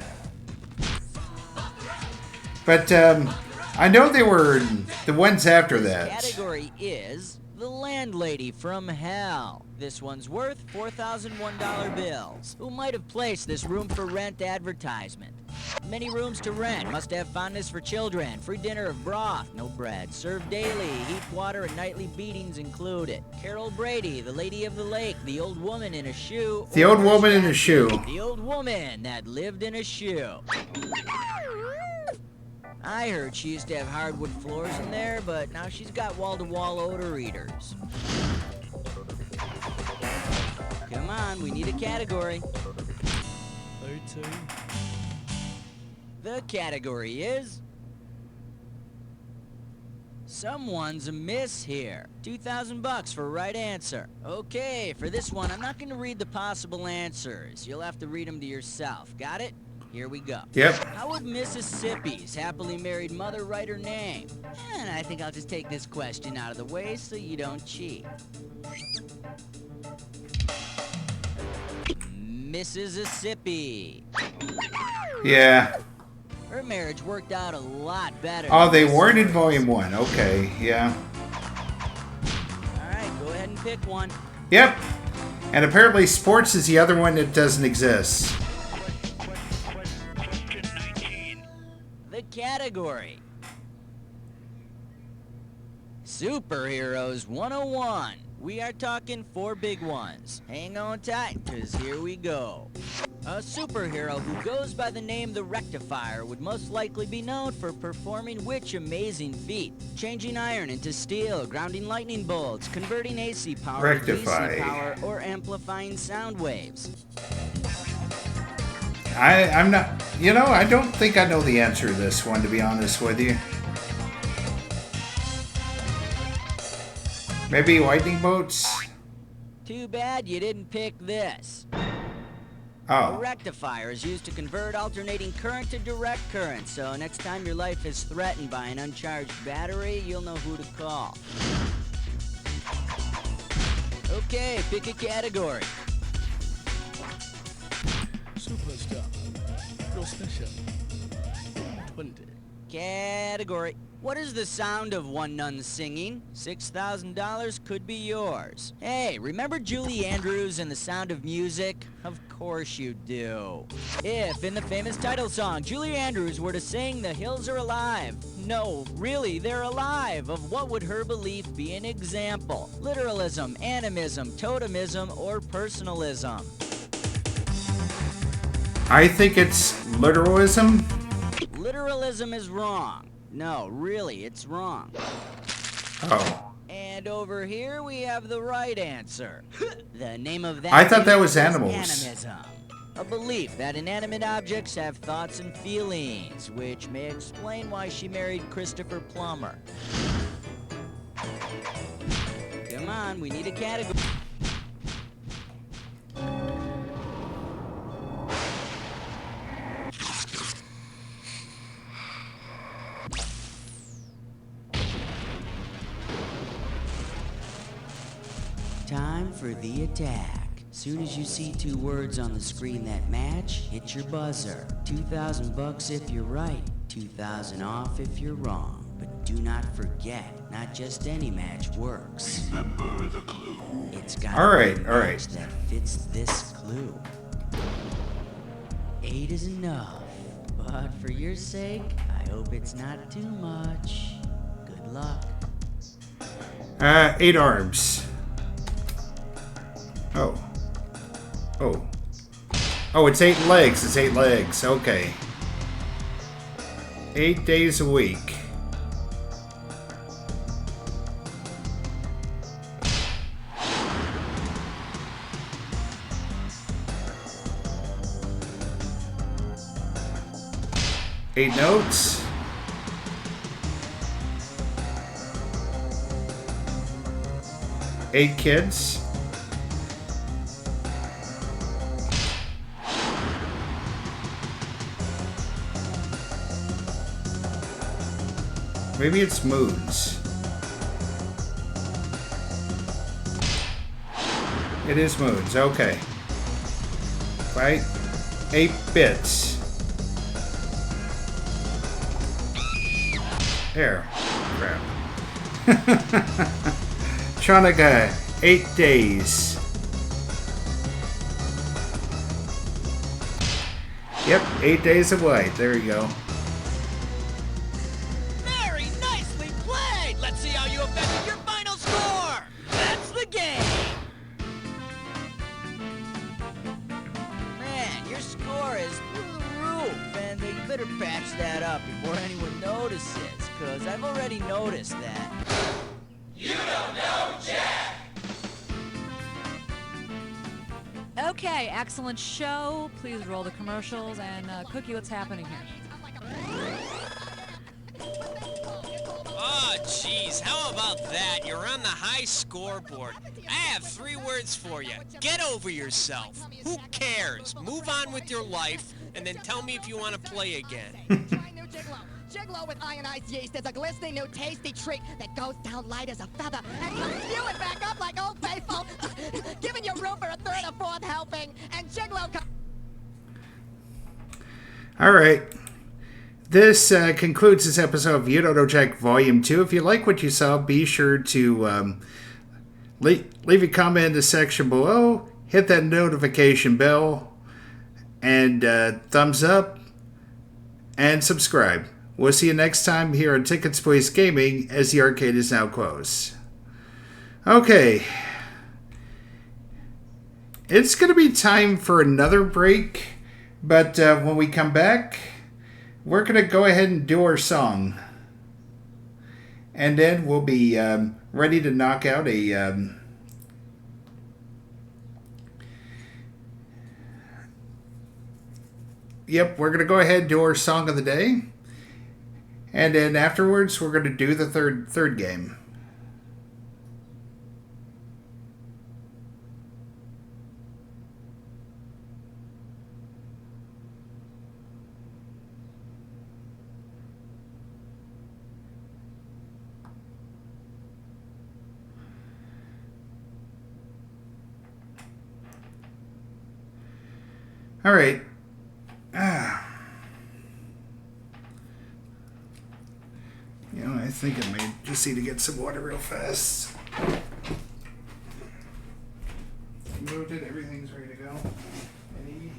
[SPEAKER 1] But I know they were the ones after that.
[SPEAKER 12] Category is the landlady from hell. This one's worth $4,001 bills. Who might have placed this room for rent advertisement? Many rooms to rent. Must have fondness for children. Free dinner of broth, no bread. Served daily. Heat, water, and nightly beatings included. Carol Brady, the lady of the lake. The old woman in a shoe.
[SPEAKER 1] The old woman in a shoe.
[SPEAKER 12] The old woman that lived in a shoe. I heard she used to have hardwood floors in there, but now she's got wall-to-wall odor eaters. Come on, we need a category.
[SPEAKER 10] O2.
[SPEAKER 12] The category is... someone's amiss here. $2,000 for right answer. Okay, for this one, I'm not going to read the possible answers. You'll have to read them to yourself. Got it? Here we go.
[SPEAKER 1] Yep.
[SPEAKER 12] How would Mississippi's happily married mother write her name? And I think I'll just take this question out of the way so you don't cheat. Mississippi.
[SPEAKER 1] Yeah.
[SPEAKER 12] Her marriage worked out a lot better.
[SPEAKER 1] Oh, they weren't in Volume 1. Okay, yeah.
[SPEAKER 12] Alright, go ahead and pick one.
[SPEAKER 1] Yep. And apparently sports is the other one that doesn't exist.
[SPEAKER 12] The category. Superheroes 101. We are talking 4 big ones. Hang on tight, because here we go. A superhero who goes by the name the Rectifier would most likely be known for performing which amazing feat? Changing iron into steel, grounding lightning bolts, converting AC power to DC power, or amplifying sound waves.
[SPEAKER 1] I'm not... You know, I don't think I know the answer to this one, to be honest with you. Maybe lightning bolts?
[SPEAKER 12] Too bad you didn't pick this.
[SPEAKER 1] Oh.
[SPEAKER 12] A rectifier is used to convert alternating current to direct current, so next time your life is threatened by an uncharged battery, you'll know who to call. Okay, pick a category.
[SPEAKER 10] Superstar. Your special. 20.
[SPEAKER 12] Category. What is the sound of one nun singing? $6,000 could be yours. Hey, remember Julie Andrews and The Sound of Music? Of course you do. If, in the famous title song, Julie Andrews were to sing The Hills Are Alive, no, really, they're alive, of what would her belief be an example? Literalism, animism, totemism, or personalism?
[SPEAKER 1] I think it's literalism.
[SPEAKER 12] Literalism is wrong. No, really, it's wrong.
[SPEAKER 1] Oh.
[SPEAKER 12] And over here we have the right answer. The name of that
[SPEAKER 1] I thought that was
[SPEAKER 12] is
[SPEAKER 1] animals.
[SPEAKER 12] animism. A belief that inanimate objects have thoughts and feelings, which may explain why she married Christopher Plummer. Come on, we need a category. Time for the attack. Soon as you see 2 words on the screen that match, hit your buzzer. $2,000 if you're right, 2,000 off if you're wrong. But do not forget, not just any match works.
[SPEAKER 6] Remember the clue.
[SPEAKER 12] It's got
[SPEAKER 1] all right.
[SPEAKER 12] that fits this clue. 8 is enough, but for your sake, I hope it's not too much. Good luck.
[SPEAKER 1] 8 arms. Oh, it's 8 legs. It's 8 legs. Okay. 8 days a week. Eight notes. Eight kids. Maybe it's moods. It is moods, okay. Right? 8 bits. There. Crap. Chanukah, 8 days. Yep, 8 days of white. There you go.
[SPEAKER 3] Very nicely played! Let's see how you affected your final score! That's the game!
[SPEAKER 12] Man, your score is through the roof, and you better patch that up before anyone notices, because I've already noticed that.
[SPEAKER 14] You don't know Jack!
[SPEAKER 8] Okay, excellent show. Please roll the commercials. And Cookie, what's happening here?
[SPEAKER 3] Oh, jeez, how about that? You're on the high scoreboard. I have 3 words for you. Get over yourself. Who cares? Move on with your life, and then tell me if you want to play again.
[SPEAKER 7] Jiglo with ionized yeast is a glistening new tasty treat that goes down light as a feather and comes spewing back up like Old Faithful, giving you room for a 3rd or 4th helping. And Jiglo
[SPEAKER 1] All right. This concludes this episode of You Don't Know Jack Volume 2. If you like what you saw, be sure to leave a comment in the section below, hit that notification bell, and thumbs up, and subscribe. We'll see you next time here on Tickets Please Gaming, as the arcade is now closed. Okay. It's going to be time for another break, but when we come back, we're going to go ahead and do our song. And then we'll be ready to knock out a... Yep, we're going to go ahead and do our song of the day. And then afterwards, we're going to do the third game. All right. I think I may just need to get some water real fast. Moved it, everything's ready to go. Any...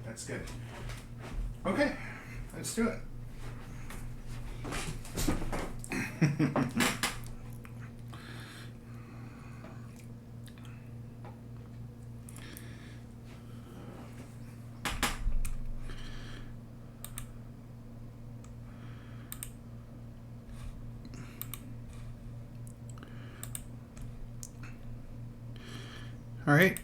[SPEAKER 1] That's good. Okay, let's do it. All right.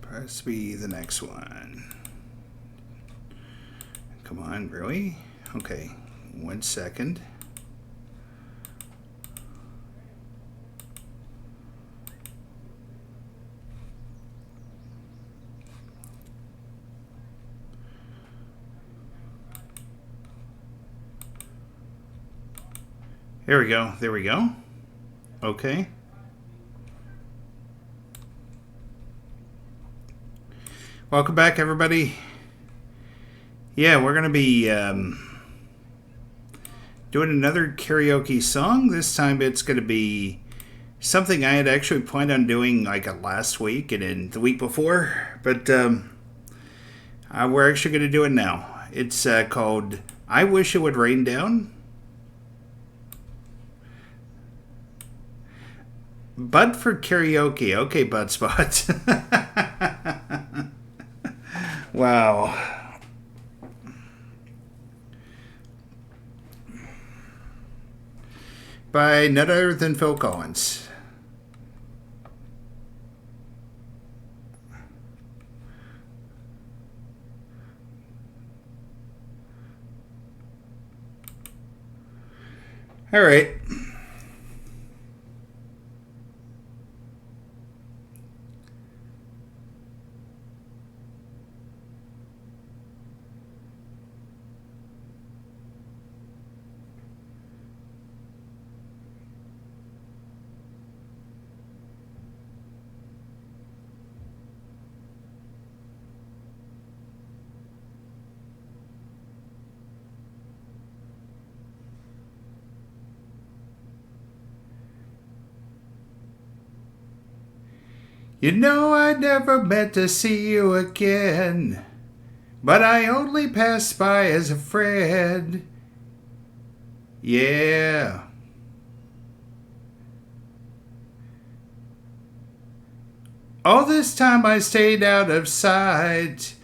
[SPEAKER 1] Press be the next one. Come on, really? Okay, 1 second. There we go. There we go. Okay. Welcome back, everybody. Yeah, we're going to be doing another karaoke song. This time it's going to be something I had actually planned on doing like last week and then the week before. But we're actually going to do it now. It's called I Wish It Would Rain Down. But for karaoke. Okay, Bud Spot. Wow. By none other than Phil Collins. All right. You know I never meant to see you again, but I only passed by as a friend. Yeah. All this time I stayed out of sight.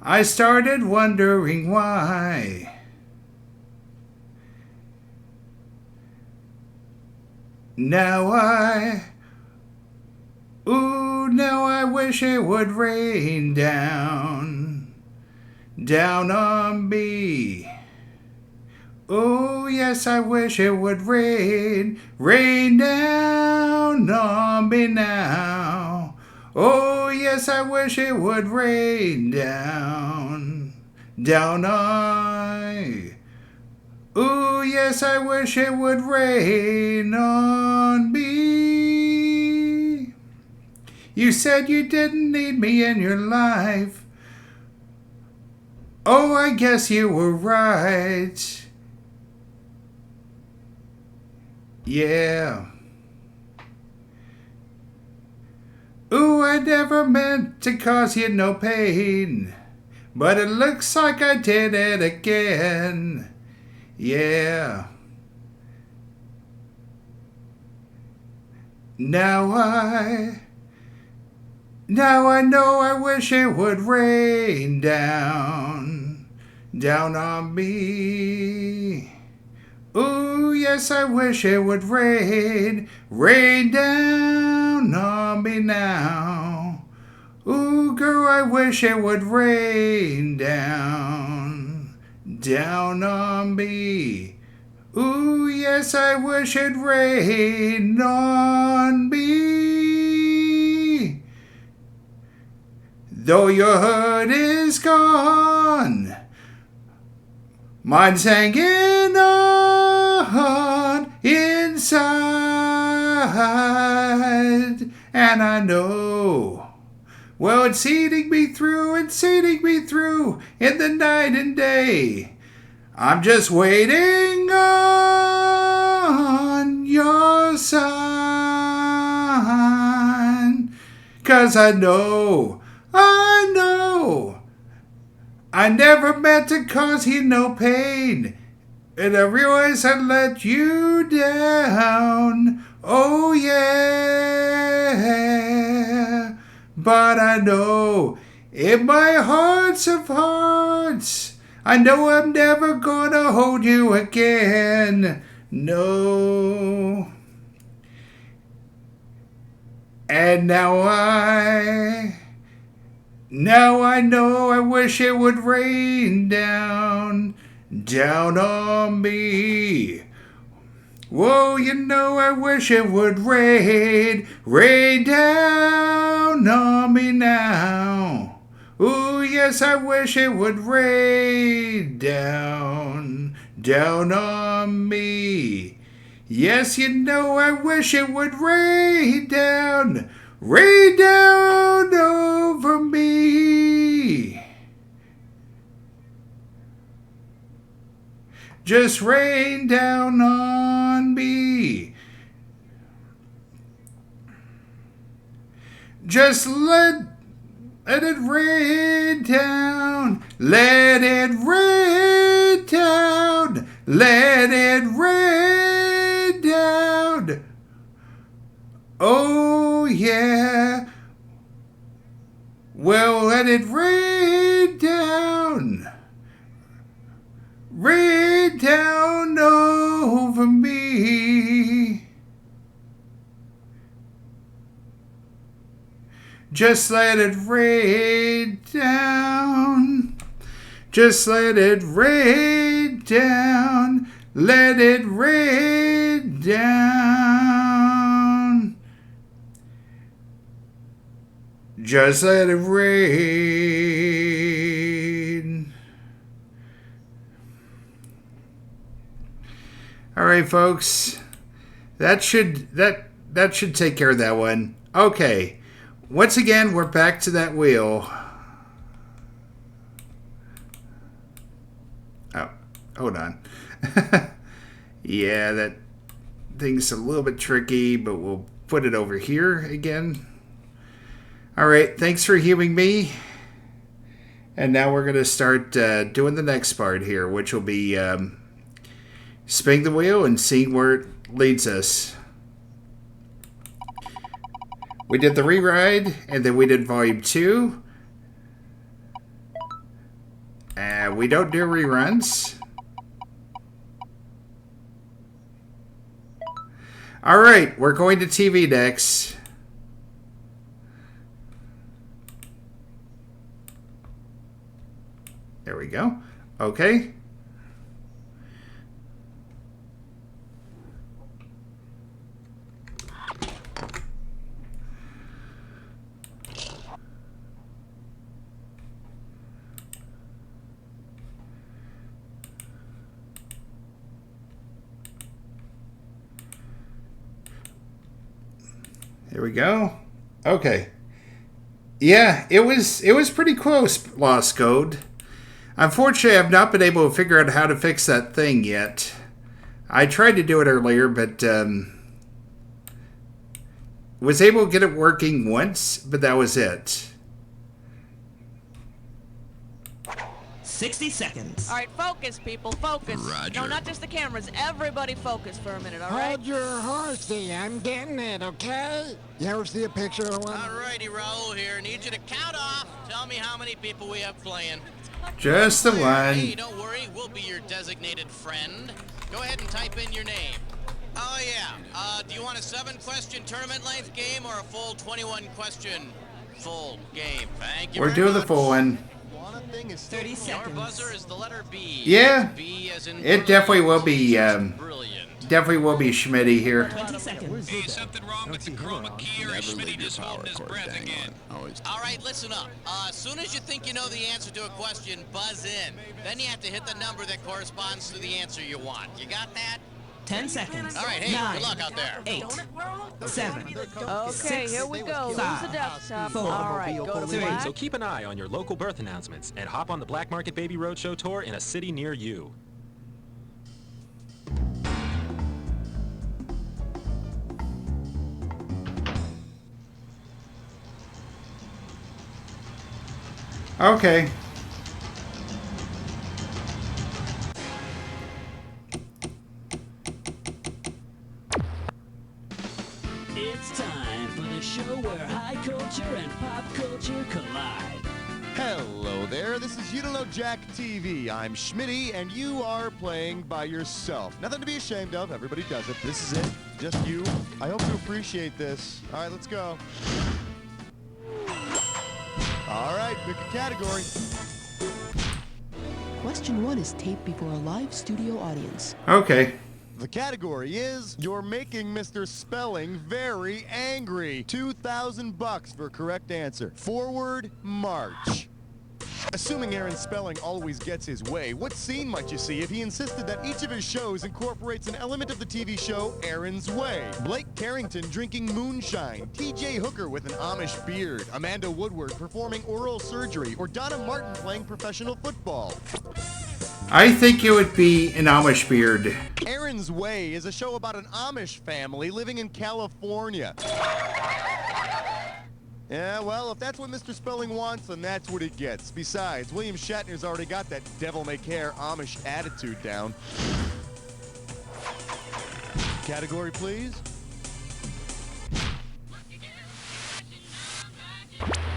[SPEAKER 1] I started wondering why. Now I wish it would rain down on me. Oh, yes, I wish it would rain down on me now. Oh, yes, I wish it would rain down on. Oh, yes, I wish it would rain on me. You said you didn't need me in your life. Oh, I guess you were right. Yeah. Ooh, I never meant to cause you no pain, but it looks like I did it again. Yeah. Now I know I wish it would rain down on me. Ooh, yes, I wish it would rain down on me now. Ooh, girl, I wish it would rain down on me. Ooh, yes, I wish it rained on me. Though your hood is gone, mine's hanging on inside, and I know, well, it's eating me through in the night and day. I'm just waiting on your sign, 'cause I know, I never meant to cause you no pain, and I realize I let you down. Oh yeah, but I know in my hearts of hearts, I know I'm never gonna hold you again. No. And now I know I wish it would rain down on me. Whoa, you know I wish it would rain down on me now. Ooh, yes, I wish it would rain down on me. Yes, you know I wish it would rain down over me. Just rain down on me. Just let it rain down. Let it rain down. Let it rain down. Oh, yeah. Well, let it rain down. Rain down over me. Just let it rain down. Just let it rain down. Let it rain down. Just let it rain. All right, folks. That should take care of that one. Okay. Once again, we're back to that wheel. Oh, hold on. Yeah, that thing's a little bit tricky, but we'll put it over here again. All right, thanks for hearing me. And now we're going to start doing the next part here, which will be spinning the wheel and seeing where it leads us. We did the reride, and then we did volume 2. We don't do reruns. All right, we're going to TV next. There we go. Okay. There we go. Okay. Yeah, it was pretty close, Lost Code. Unfortunately, I've not been able to figure out how to fix that thing yet. I tried to do it earlier, but was able to get it working once, but that was it.
[SPEAKER 15] 60 seconds.
[SPEAKER 8] All right, focus, people, focus.
[SPEAKER 15] Roger.
[SPEAKER 8] No, not just the cameras. Everybody focus for a minute, all right?
[SPEAKER 16] Hold your horsey, I'm getting it, okay? You ever see a picture of one?
[SPEAKER 3] Alrighty, Raul here. Need you to count off. Tell me how many people we have playing.
[SPEAKER 1] Just the one.
[SPEAKER 3] Hey, don't worry. We'll be your designated friend. Go ahead and type in your name. Oh, yeah. Do you want a 7-question tournament length game or a full 21-question full game? Thank you.
[SPEAKER 1] We're doing the full one.
[SPEAKER 15] 30 seconds.
[SPEAKER 3] Your buzzer is the letter B.
[SPEAKER 1] Yeah,
[SPEAKER 3] B as in
[SPEAKER 1] it definitely will be. Definitely will be Schmitty here.
[SPEAKER 15] 20 seconds.
[SPEAKER 3] Hey, something wrong with the chroma key, or is Schmitty just holding his breath again? All right, listen up. As soon as you think you know the answer to a question, buzz in. Then you have to hit the number that corresponds to the answer you want. You got that?
[SPEAKER 15] 10 seconds.
[SPEAKER 3] All right, hey,
[SPEAKER 15] 9,
[SPEAKER 3] good luck out there.
[SPEAKER 15] 8, 7.
[SPEAKER 8] Okay,
[SPEAKER 15] 6,
[SPEAKER 8] here we go. Lose the
[SPEAKER 15] 5,
[SPEAKER 8] desktop.
[SPEAKER 15] 4,
[SPEAKER 8] All right, go to black.
[SPEAKER 17] So keep an eye on your local birth announcements and hop on the Black Market Baby Roadshow tour in a city near you.
[SPEAKER 1] Okay.
[SPEAKER 18] It's time for the show where high culture and pop culture collide.
[SPEAKER 11] Hello there, this is You Don't Know Jack TV. I'm Schmitty, and you are playing by yourself. Nothing to be ashamed of, everybody does it. This is it, just you. I hope you appreciate this. All right, let's go. All right, pick a category.
[SPEAKER 19] Question 1 is taped before a live studio audience.
[SPEAKER 1] Okay.
[SPEAKER 11] The category is You're Making Mr. Spelling Very Angry. $2,000 for correct answer. Forward march. Assuming Aaron Spelling always gets his way, what scene might you see if he insisted that each of his shows incorporates an element of the TV show Aaron's Way? Blake Carrington drinking moonshine, TJ Hooker with an Amish beard, Amanda Woodward performing oral surgery, or Donna Martin playing professional football?
[SPEAKER 1] I think it would be an Amish beard.
[SPEAKER 11] Aaron's Way is a show about an Amish family living in California. Yeah, well, if that's what Mr. Spelling wants, then that's what he gets. Besides, William Shatner's already got that devil-may-care Amish attitude down. Category, please.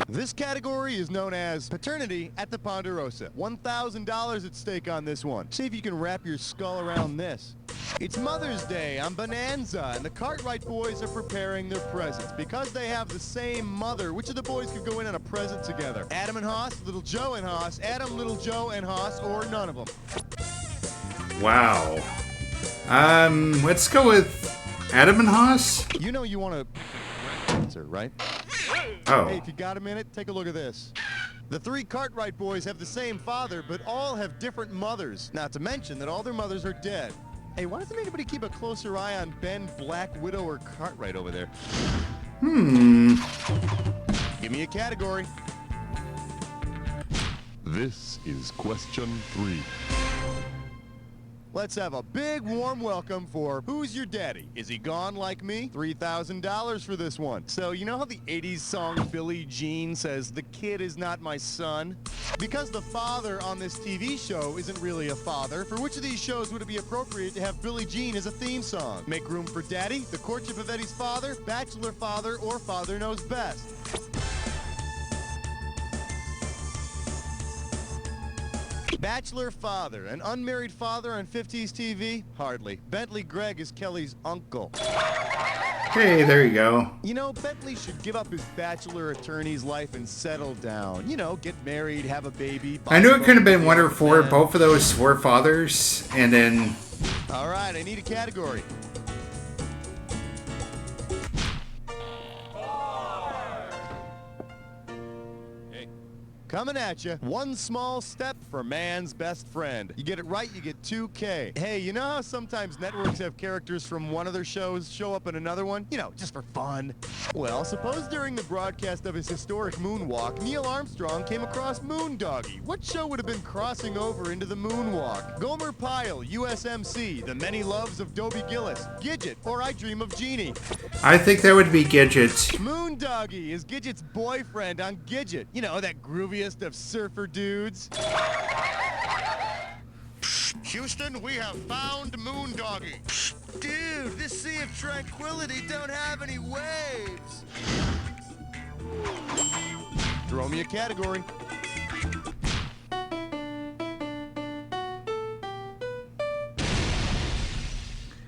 [SPEAKER 11] This category is known as Paternity at the Ponderosa. $1,000 at stake on this one. See if you can wrap your skull around this. It's Mother's Day on Bonanza, and the Cartwright boys are preparing their presents. Because they have the same mother, which of the boys could go in on a present together? Adam and Hoss, Little Joe and Hoss, Adam, Little Joe and Hoss, or none of them?
[SPEAKER 1] Wow. Let's go with Adam and Haas.
[SPEAKER 11] You know you want to answer, right?
[SPEAKER 1] Oh.
[SPEAKER 11] Hey, if you got a minute, take a look at this. The three Cartwright boys have the same father, but all have different mothers. Not to mention that all their mothers are dead. Hey, why doesn't anybody keep a closer eye on Ben Black Widow or Cartwright over there? Give me a category.
[SPEAKER 6] This is question 3.
[SPEAKER 11] Let's have a big warm welcome for Who's Your Daddy? Is He Gone Like Me? $3,000 for this one. So you know how the 80s song Billie Jean says, the kid is not my son? Because the father on this TV show isn't really a father, for which of these shows would it be appropriate to have Billie Jean as a theme song? Make Room for Daddy, The Courtship of Eddie's Father, Bachelor Father, or Father Knows Best? Bachelor father, an unmarried father on 50s TV? Hardly. Bentley Gregg is Kelly's uncle.
[SPEAKER 1] Hey, there you go.
[SPEAKER 11] You know, Bentley should give up his bachelor attorney's life and settle down. You know, get married, have a baby.
[SPEAKER 1] I knew it could have been one or four. Both of those were fathers, and then...
[SPEAKER 11] All right, I need a category. Coming at you, one small step for man's best friend. You get it right, you get $2K. Hey, you know how sometimes networks have characters from one of their shows show up in another one? You know, just for fun. Well, suppose during the broadcast of his historic moonwalk, Neil Armstrong came across Moondoggy. What show would have been crossing over into the moonwalk? Gomer Pyle, USMC, The Many Loves of Dobie Gillis, Gidget, or I Dream of Jeannie.
[SPEAKER 1] I think that would be Gidget.
[SPEAKER 11] Moondoggy is Gidget's boyfriend on Gidget. You know, that grooviest of surfer dudes. Houston, we have found Moondoggy. Dude, this Sea of Tranquility don't have any waves. Throw me a category.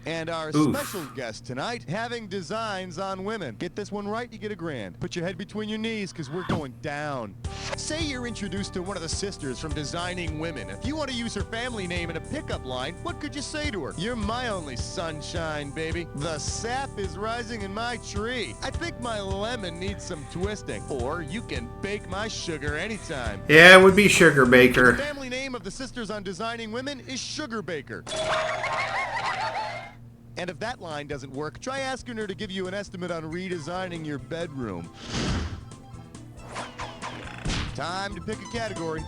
[SPEAKER 11] And our special guest tonight, having designs on women. Get this one right, you get $1,000. Put your head between your knees, because we're going down. Say you're introduced to one of the sisters from Designing Women. If you want to use her family name in a pickup line, what could you say to her? You're my only sunshine, baby. The sap is rising in my tree. I think my lemon needs some twisting. Or you can bake my sugar anytime.
[SPEAKER 1] Yeah, it would be Sugar Baker.
[SPEAKER 11] The family name of the sisters on Designing Women is Sugar Baker. And if that line doesn't work, try asking her to give you an estimate on redesigning your bedroom. Time to pick a category.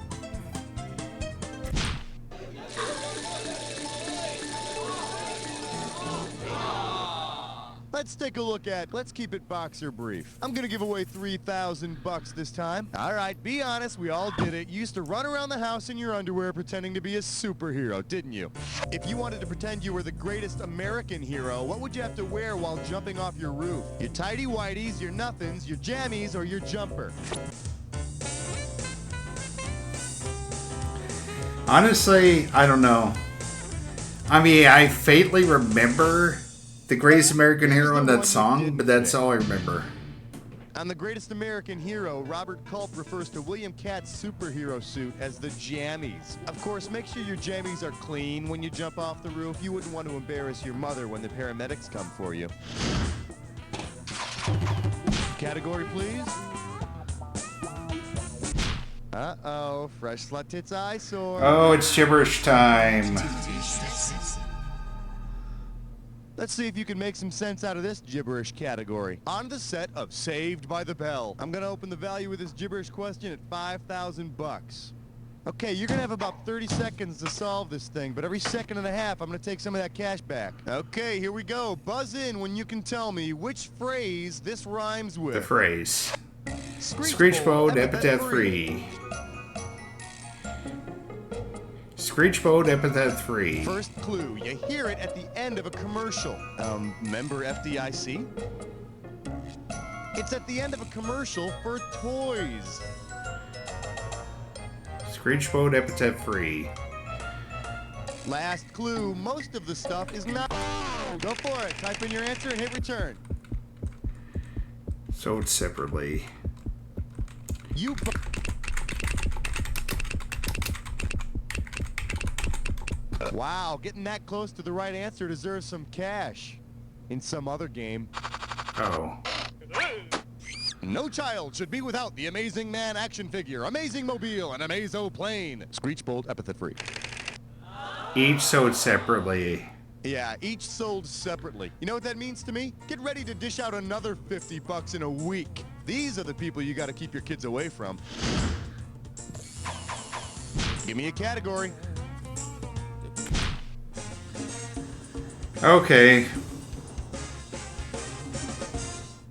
[SPEAKER 11] Let's take a look at, let's keep it boxer brief. I'm gonna give away $3,000 this time. All right, be honest, we all did it. You used to run around the house in your underwear pretending to be a superhero, didn't you? If you wanted to pretend you were the greatest American hero, what would you have to wear while jumping off your roof? Your tighty whities, your nothings, your jammies, or your jumper?
[SPEAKER 1] Honestly, I don't know. I mean, I faintly remember the Greatest American Hero in that song, but that's all I remember.
[SPEAKER 11] On The Greatest American Hero, Robert Culp refers to William Katt's superhero suit as the jammies. Of course, make sure your jammies are clean when you jump off the roof. You wouldn't want to embarrass your mother when the paramedics come for you. Category, please. Uh-oh, fresh slut tits eyesore.
[SPEAKER 1] Oh, it's gibberish time.
[SPEAKER 11] Let's see if you can make some sense out of this gibberish category. On the set of Saved by the Bell, I'm gonna open the value of this gibberish question at $5,000. Okay, you're gonna have about 30 seconds to solve this thing, but every second and a half, I'm gonna take some of that cash back. Okay, here we go. Buzz in when you can tell me which phrase this rhymes with.
[SPEAKER 1] The phrase. Screech mode, epithet 3. Screech mode, epithet 3.
[SPEAKER 11] First clue, you hear it at the end of a commercial. Member FDIC? It's at the end of a commercial for toys.
[SPEAKER 1] Screech mode, epithet 3.
[SPEAKER 11] Last clue, most of the stuff is not... Go for it, type in your answer and hit return.
[SPEAKER 1] Sold separately.
[SPEAKER 11] Wow, getting that close to the right answer deserves some cash. In some other game.
[SPEAKER 1] Oh.
[SPEAKER 11] No child should be without the Amazing Man action figure, Amazing Mobile, and Amazo Plane. Screech Bolt, epithet free.
[SPEAKER 1] Each sold separately.
[SPEAKER 11] Yeah, each sold separately. You know what that means to me? Get ready to dish out another 50 bucks in a week. These are the people you got to keep your kids away from. Give me a category.
[SPEAKER 1] Okay.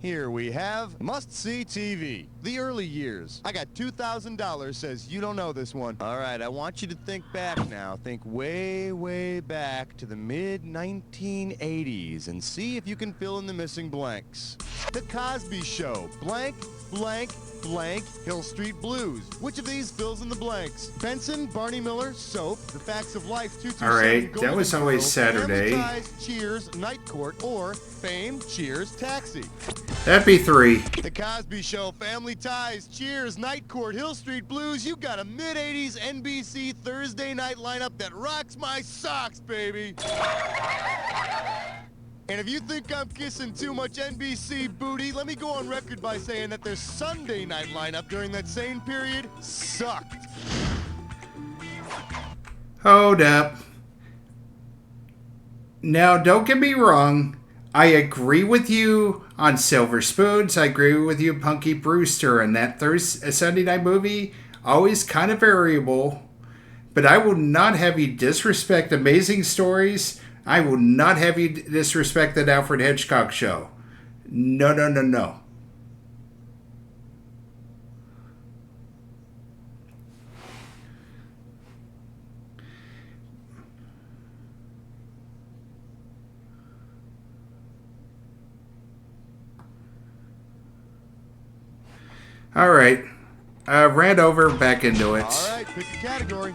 [SPEAKER 11] Here we have must-see TV. The early years. I got $2,000 says you don't know this one. All right, I want you to think back now. Think way, way back to the mid-1980s and see if you can fill in the missing blanks. The Cosby Show. Blank, blank, blank, Hill Street Blues. Which of these fills in the blanks? Benson, Barney Miller, Soap, The Facts of Life, 227.
[SPEAKER 1] All right, that
[SPEAKER 11] Golden
[SPEAKER 1] was always
[SPEAKER 11] Girls,
[SPEAKER 1] Saturday.
[SPEAKER 11] Family Ties, Cheers, Night Court, or Fame, Cheers, Taxi.
[SPEAKER 1] That'd be 3.
[SPEAKER 11] The Cosby Show, Family Ties, Cheers, Night Court, Hill Street Blues. You got a mid-80s NBC Thursday night lineup that rocks my socks, baby. And if you think I'm kissing too much NBC booty, let me go on record by saying that their Sunday night lineup during that same period sucked.
[SPEAKER 1] Hold up. Now, don't get me wrong. I agree with you on Silver Spoons. I agree with you, Punky Brewster, and that Sunday night movie. Always kind of variable. But I will not have you disrespect Amazing Stories. I will not have you disrespect that Alfred Hitchcock show. No, no, no, no. All right. Ran over, back into it.
[SPEAKER 11] All right, pick a category.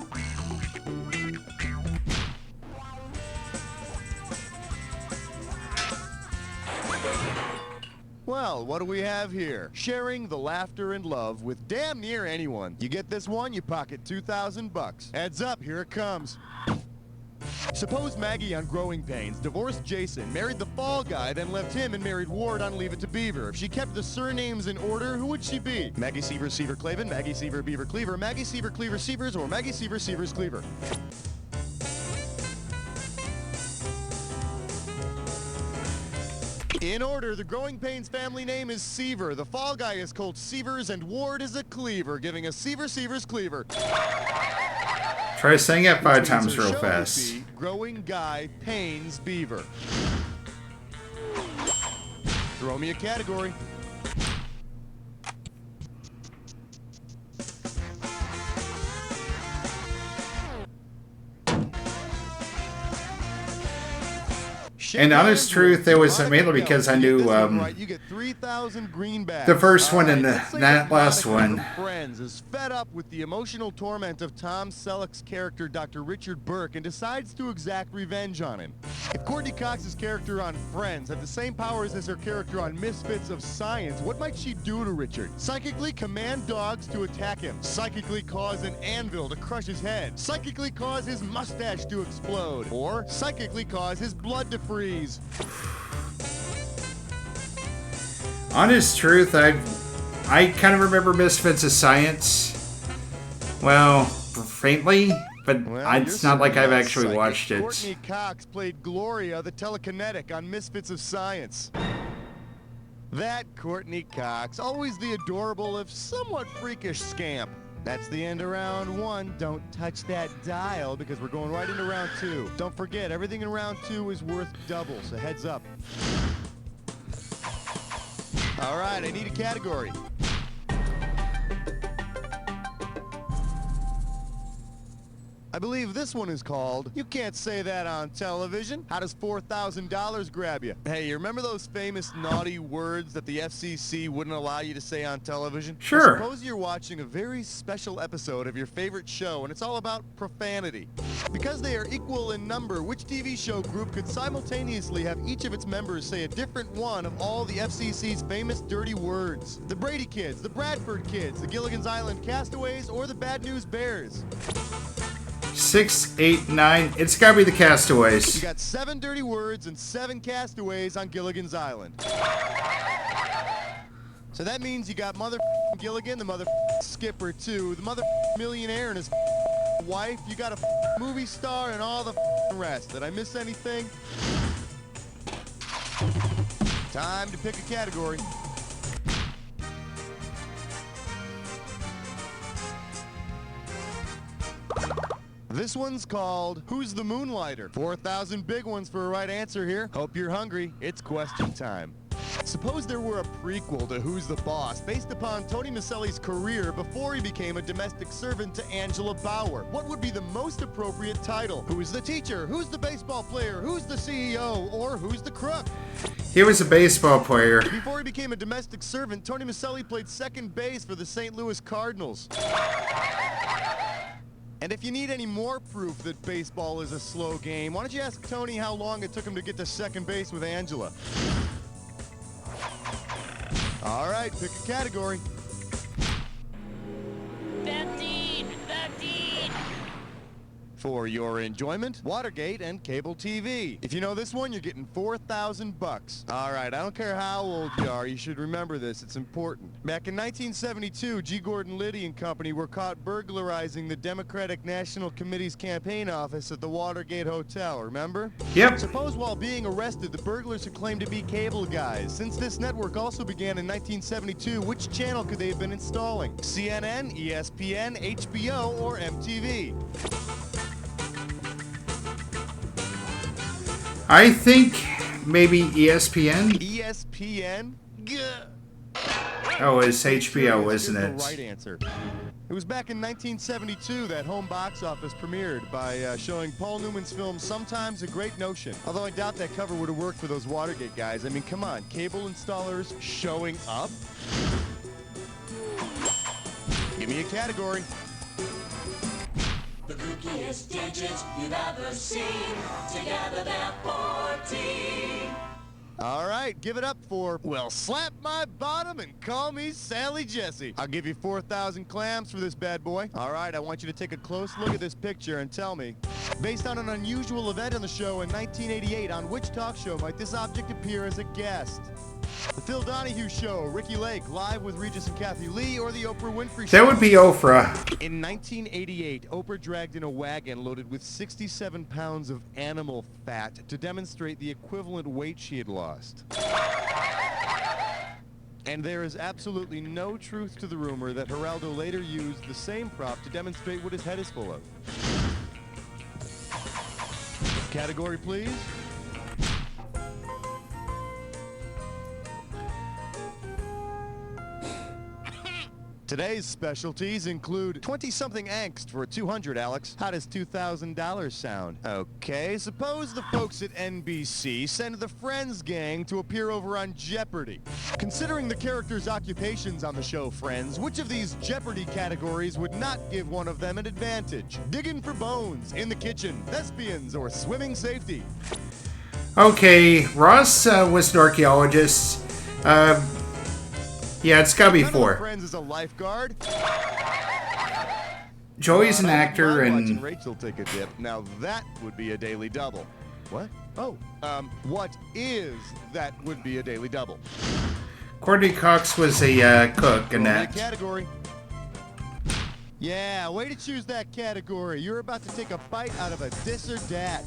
[SPEAKER 11] Well, what do we have here? Sharing the laughter and love with damn near anyone. You get this one, you pocket 2,000 bucks. Heads up, here it comes. Suppose Maggie on Growing Pains divorced Jason, married the fall guy, then left him and married Ward on Leave It to Beaver. If she kept the surnames in order, who would she be? Maggie Seaver, Seaver Clavin, Maggie Seaver, Beaver Cleaver, Maggie Seaver, Cleaver Seavers, or Maggie Seaver, Seavers Cleaver? In order, the Growing Pains family name is Seaver. The fall guy is called Seavers, and Ward is a Cleaver, giving us Seaver, Seavers, Cleaver.
[SPEAKER 1] Try saying it 5 times real fast.
[SPEAKER 11] Growing Guy Pains Beaver. Throw me a category.
[SPEAKER 1] And honest truth, it was mainly because I knew
[SPEAKER 11] You get 3,000 greenbacks.
[SPEAKER 1] the first one and that last one.
[SPEAKER 11] Friends is fed up with the emotional torment of Tom Selleck's character, Dr. Richard Burke, and decides to exact revenge on him. If Courtney Cox's character on Friends had the same powers as her character on Misfits of Science, what might she do to Richard? Psychically command dogs to attack him. Psychically cause an anvil to crush his head. Psychically cause his mustache to explode. Or psychically cause his blood to freeze.
[SPEAKER 1] Honest truth, I kind of remember Misfits of Science. Well, faintly, but it's not like I've actually watched it.
[SPEAKER 11] Courtney Cox played Gloria, the telekinetic, on Misfits of Science. That Courtney Cox, always the adorable if somewhat freakish scamp. That's the end of round 1. Don't touch that dial because we're going right into round 2. Don't forget, everything in round 2 is worth double, so heads up. All right, I need a category. I believe this one is called, You Can't Say That on Television. How does $4,000 grab you? Hey, you remember those famous naughty words that the FCC wouldn't allow you to say on television?
[SPEAKER 1] Sure.
[SPEAKER 11] Well, suppose you're watching a very special episode of your favorite show, and it's all about profanity. Because they are equal in number, which TV show group could simultaneously have each of its members say a different one of all the FCC's famous dirty words? The Brady Kids, the Bradford Kids, the Gilligan's Island Castaways, or the Bad News Bears?
[SPEAKER 1] 6, 8, 9. It's gotta be the Castaways.
[SPEAKER 11] You got 7 dirty words and 7 castaways on Gilligan's Island. So that means you got mother Gilligan, the mother skipper too, the mother millionaire and his wife. You got a movie star and all the rest. Did I miss anything? Time to pick a category. This one's called Who's the Moonlighter? 4,000 big ones for a right answer here. Hope you're hungry. It's question time. Suppose there were a prequel to Who's the Boss based upon Tony Maselli's career before he became a domestic servant to Angela Bauer. What would be the most appropriate title? Who's the teacher? Who's the baseball player? Who's the CEO? Or who's the crook?
[SPEAKER 1] He was a baseball player.
[SPEAKER 11] Before he became a domestic servant, Tony Maselli played second base for the St. Louis Cardinals. And if you need any more proof that baseball is a slow game, why don't you ask Tony how long it took him to get to second base with Angela? All right, pick a category.
[SPEAKER 5] 15! 13!
[SPEAKER 11] For your enjoyment, Watergate and cable TV. If you know this one, you're getting 4,000 bucks. All right, I don't care how old you are, you should remember this, it's important. Back in 1972, G. Gordon Liddy and company were caught burglarizing the Democratic National Committee's campaign office at the Watergate Hotel, remember?
[SPEAKER 1] Yep.
[SPEAKER 11] Suppose while being arrested, the burglars had claimed to be cable guys. Since this network also began in 1972, which channel could they have been installing? CNN, ESPN, HBO, or MTV?
[SPEAKER 1] I think maybe ESPN.
[SPEAKER 11] ESPN?
[SPEAKER 1] Oh, it's HBO, isn't
[SPEAKER 11] The
[SPEAKER 1] it?
[SPEAKER 11] right answer. It was back in 1972 that home box office premiered by showing Paul Newman's film Sometimes a Great Notion. Although I doubt that cover would have worked for those Watergate guys. I mean, come on, cable installers showing up? Give me a category.
[SPEAKER 14] The kookiest digits you've ever seen. Together they're 14.
[SPEAKER 11] All right, give it up for, well, slap my bottom and call me Sally Jesse. I'll give you 4,000 clams for this bad boy. All right, I want you to take a close look at this picture and tell me, based on an unusual event on the show in 1988, on which talk show might this object appear as a guest? The Phil Donahue Show, Ricky Lake, Live with Regis and Kathy Lee, or The Oprah Winfrey Show?
[SPEAKER 1] That would be Oprah.
[SPEAKER 11] In 1988, Oprah dragged in a wagon loaded with 67 pounds of animal fat to demonstrate the equivalent weight she had lost. And there is absolutely no truth to the rumor that Geraldo later used the same prop to demonstrate what his head is full of. Category, please. Today's specialties include 20-something angst for 200, Alex. How does $2,000 sound? Okay, suppose the folks at NBC send the Friends gang to appear over on Jeopardy. Considering the characters' occupations on the show Friends, which of these Jeopardy categories would not give one of them an advantage? Digging for bones, in the kitchen, thespians, or swimming safety?
[SPEAKER 1] Okay, Ross was an archaeologist. Yeah, it's gotta be
[SPEAKER 11] None of the
[SPEAKER 1] 4.
[SPEAKER 11] Friends is a lifeguard.
[SPEAKER 1] Joey's an actor
[SPEAKER 11] Watching
[SPEAKER 1] and...
[SPEAKER 11] Rachel take a dip. Now that would be a daily double. What? Oh, what is that would be a daily double?
[SPEAKER 1] Courtney Cox was a cook in
[SPEAKER 11] Only a
[SPEAKER 1] that.
[SPEAKER 11] category. Yeah, way to choose that category. You're about to take a bite out of a dis or dat.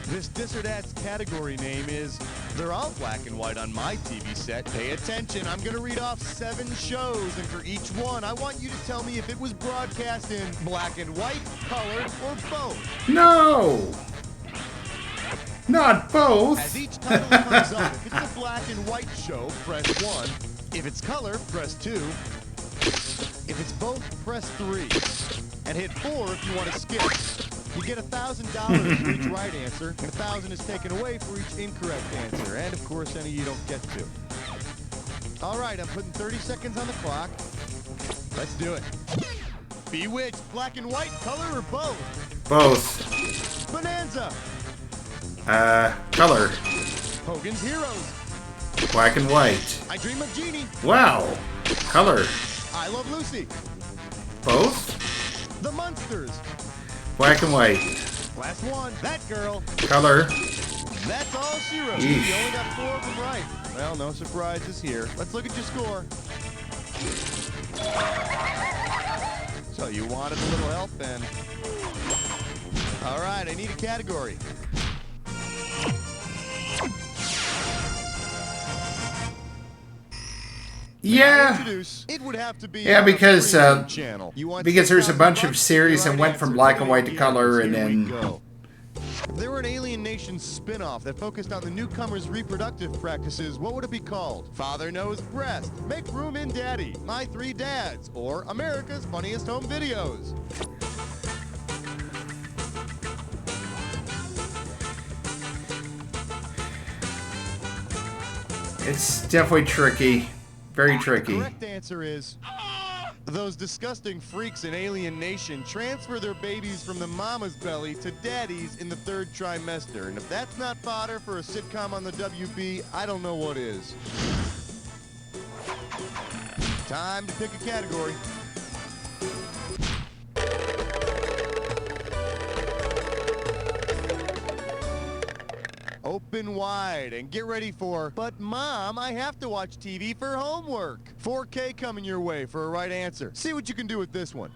[SPEAKER 11] This dis or dat's category name is, they're all black and white on my TV set. Pay attention, I'm gonna read off 7 shows, and for each one, I want you to tell me if it was broadcast in black and white, color, or both.
[SPEAKER 1] No! Not both!
[SPEAKER 11] As each title comes up, if it's a black and white show, press 1. If it's color, press 2. If it's both, press 3. And hit 4 if you want to skip. You get $1,000 for each right answer, and 1,000 is taken away for each incorrect answer, and of course any you don't get to. All right, I'm putting 30 seconds on the clock. Let's do it. Bewitched, black and white, color, or both?
[SPEAKER 1] Both.
[SPEAKER 11] Bonanza.
[SPEAKER 1] Color.
[SPEAKER 11] Hogan's Heroes.
[SPEAKER 1] Black and white.
[SPEAKER 11] I Dream of Jeannie.
[SPEAKER 1] Wow. Color.
[SPEAKER 11] I Love Lucy.
[SPEAKER 1] Both?
[SPEAKER 11] The Munsters.
[SPEAKER 1] Black and white.
[SPEAKER 11] Last one. That girl.
[SPEAKER 1] Color.
[SPEAKER 11] That's all she wrote.
[SPEAKER 1] Yeesh.
[SPEAKER 11] You only got 4 of them right. Well, no surprises here. Let's look at your score. So you wanted a little help then. All right, I need a category.
[SPEAKER 1] Yeah.
[SPEAKER 11] It would have to be
[SPEAKER 1] Yeah, because
[SPEAKER 11] channel.
[SPEAKER 1] there's a bunch of series that went from black and white to color, and then
[SPEAKER 11] If there were an Alien Nation spin-off that focused on the newcomers' reproductive practices, what would it be called? Father Knows Breast, Make Room in Daddy, My 3 Dads, or America's Funniest Home Videos?
[SPEAKER 1] it's definitely tricky. Very tricky.
[SPEAKER 11] The correct answer is... Those disgusting freaks in Alien Nation transfer their babies from the mama's belly to daddy's in the 3rd trimester. And if that's not fodder for a sitcom on the WB, I don't know what is. Time to pick a category. Open wide and get ready for, but Mom, I have to watch TV for homework. 4K coming your way for a right answer. See what you can do with this one.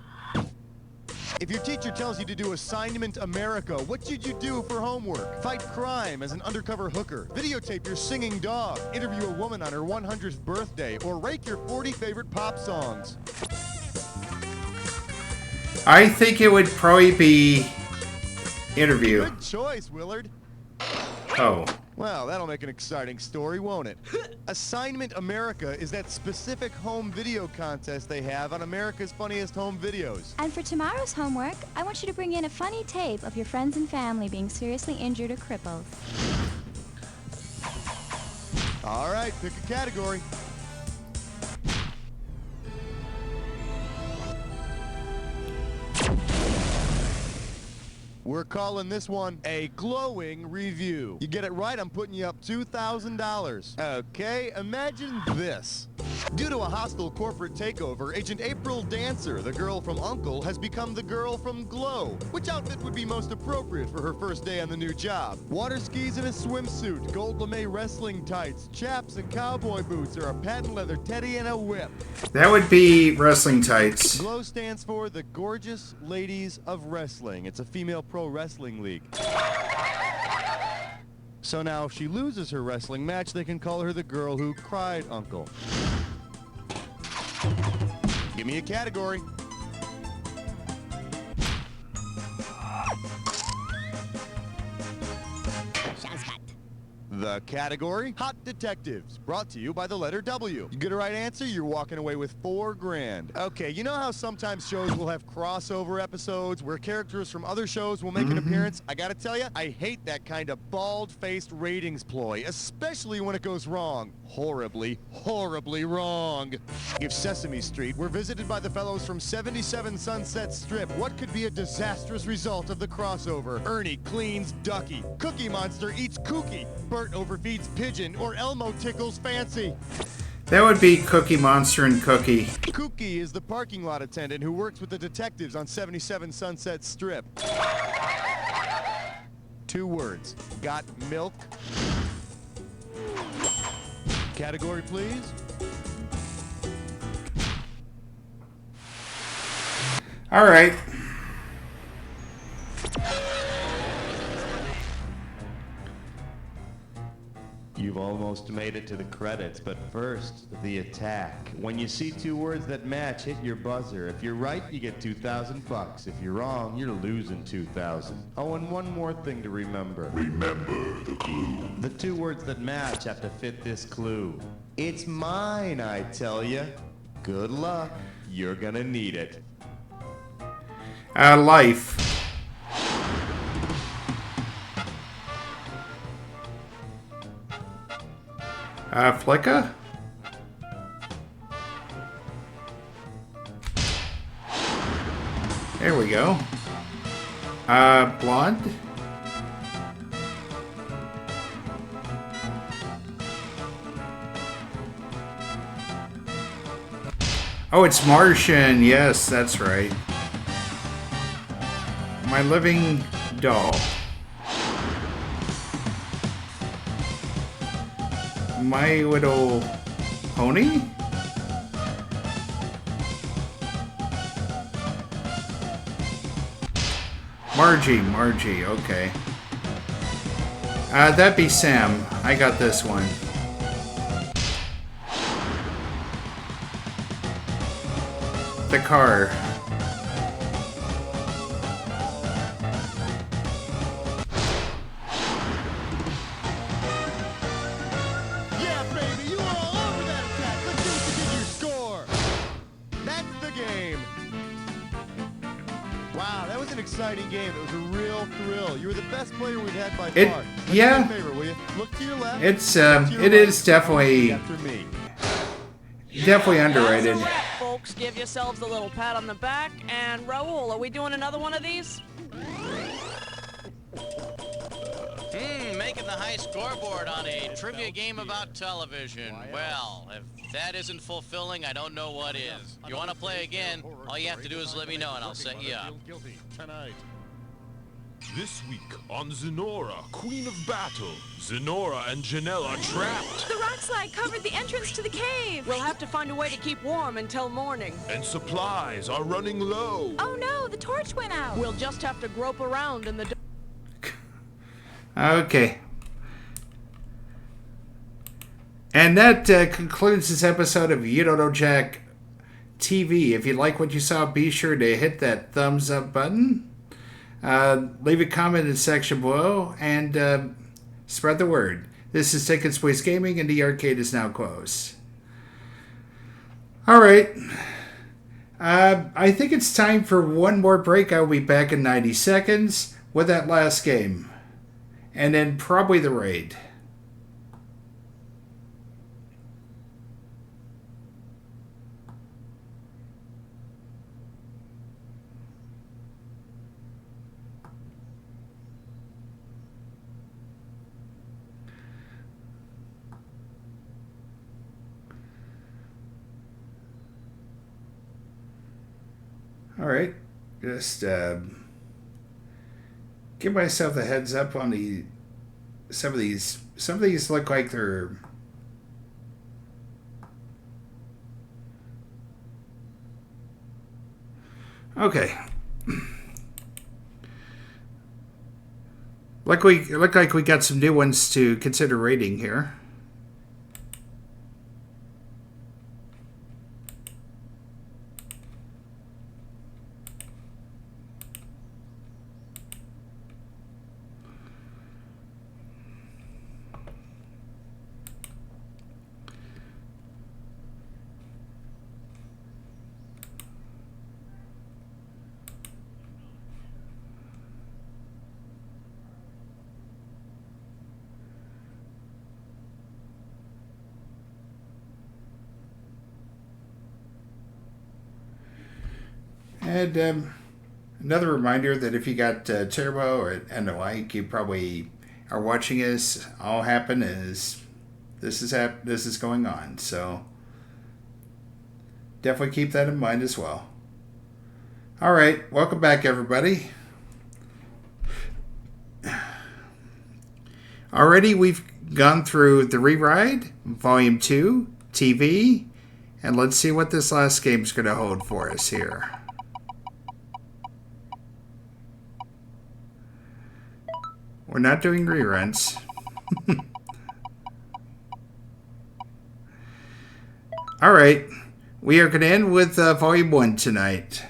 [SPEAKER 11] If your teacher tells you to do Assignment America, what should you do for homework? Fight crime as an undercover hooker, videotape your singing dog, interview a woman on her 100th birthday, or rank your 40 favorite pop songs.
[SPEAKER 1] I think it would probably be interview.
[SPEAKER 11] Good choice, Willard.
[SPEAKER 1] Oh.
[SPEAKER 11] Well, that'll make an exciting story, won't it? Assignment America is that specific home video contest they have on America's Funniest Home Videos.
[SPEAKER 20] And for tomorrow's homework, I want you to bring in a funny tape of your friends and family being seriously injured or crippled.
[SPEAKER 11] All right, pick a category. We're calling this one a glowing review. You get it right, I'm putting you up $2,000. Okay, imagine this. Due to a hostile corporate takeover, Agent April Dancer, the girl from Uncle, has become the girl from Glow. Which outfit would be most appropriate for her first day on the new job? Water skis and a swimsuit, gold lame wrestling tights, chaps and cowboy boots, or a patent leather teddy and a whip?
[SPEAKER 1] That would be wrestling tights.
[SPEAKER 11] Glow stands for the Gorgeous Ladies of Wrestling. It's a female pro wrestling league. So now if she loses her wrestling match, they can call her the girl who cried Uncle. Give me a category. The category, Hot Detectives, brought to you by the letter W. You get a right answer, you're walking away with $4,000. Okay, you know how sometimes shows will have crossover episodes where characters from other shows will make an appearance? I gotta tell you, I hate that kind of bald-faced ratings ploy, especially when it goes wrong. Horribly, horribly wrong. If Sesame Street were visited by the fellows from 77 Sunset Strip, what could be a disastrous result of the crossover? Ernie cleans Ducky, Cookie Monster eats Kooky, Bert overfeeds Pigeon, or Elmo tickles Fancy.
[SPEAKER 1] That would be Cookie Monster and Cookie.
[SPEAKER 11] Kooky is the parking lot attendant who works with the detectives on 77 Sunset Strip. 2 words. Got milk? Category, please.
[SPEAKER 1] All right.
[SPEAKER 21] You've almost made it to the credits, but first, the attack. When you see 2 words that match, hit your buzzer. If you're right, you get $2,000. If you're wrong, you're losing $2,000. Oh, and one more thing to remember.
[SPEAKER 6] Remember the clue.
[SPEAKER 21] The 2 words that match have to fit this clue. It's mine, I tell ya. Good luck. You're gonna need it.
[SPEAKER 1] Life. Flicka? There we go. Blonde? Oh, it's Martian. Yes, that's right. My Living Doll. My Little Pony? Margie, okay. That'd be Sam. I got this one. The car.
[SPEAKER 11] Yeah, baby, you were all over that attack. Let's see what you did your score. That's the game. Wow, that was an exciting game. It was a real thrill. You were the best player we've had by far. Let's
[SPEAKER 1] yeah.
[SPEAKER 11] do me a favor, will you? Look to your left.
[SPEAKER 1] It's
[SPEAKER 11] look to your
[SPEAKER 1] it
[SPEAKER 11] right.
[SPEAKER 1] is definitely
[SPEAKER 11] After me.
[SPEAKER 1] underrated.
[SPEAKER 2] That's a wrap, folks. Give yourselves a little pat on the back. And Raul, are we doing another one of these?
[SPEAKER 3] Making the high scoreboard on a trivia game about television. Well, if that isn't fulfilling, I don't know what is. You want to play again, all you have to do is let me know and I'll set you up.
[SPEAKER 6] Tonight. This week on Zenora, Queen of Battle, Zenora and Janelle are trapped.
[SPEAKER 2] The rock slide covered the entrance to the cave. We'll have to find a way to keep warm until morning.
[SPEAKER 6] And supplies are running low.
[SPEAKER 2] Oh no, the torch went out. We'll just have to grope around in the...
[SPEAKER 1] Okay. And that concludes this episode of You Don't Know Jack TV. If you like what you saw, be sure to hit that thumbs up button. Leave a comment in the section below and spread the word. This is Tickets Waste Gaming and the arcade is now closed. Alright. I think it's time for one more break. I'll be back in 90 seconds with that last game. And then probably the raid. All right, just give myself a heads up on the some of these look like they're okay. Look like we got some new ones to consider rating here. And another reminder that if you got Turbo or and the like, you probably are watching this. All happen is this is going on. So definitely keep that in mind as well. All right, welcome back, everybody. Already we've gone through the Re-Ride, Volume 2, TV, and let's see what this last game's going to hold for us here. We're not doing reruns. All right. We are going to end with Volume 1 tonight.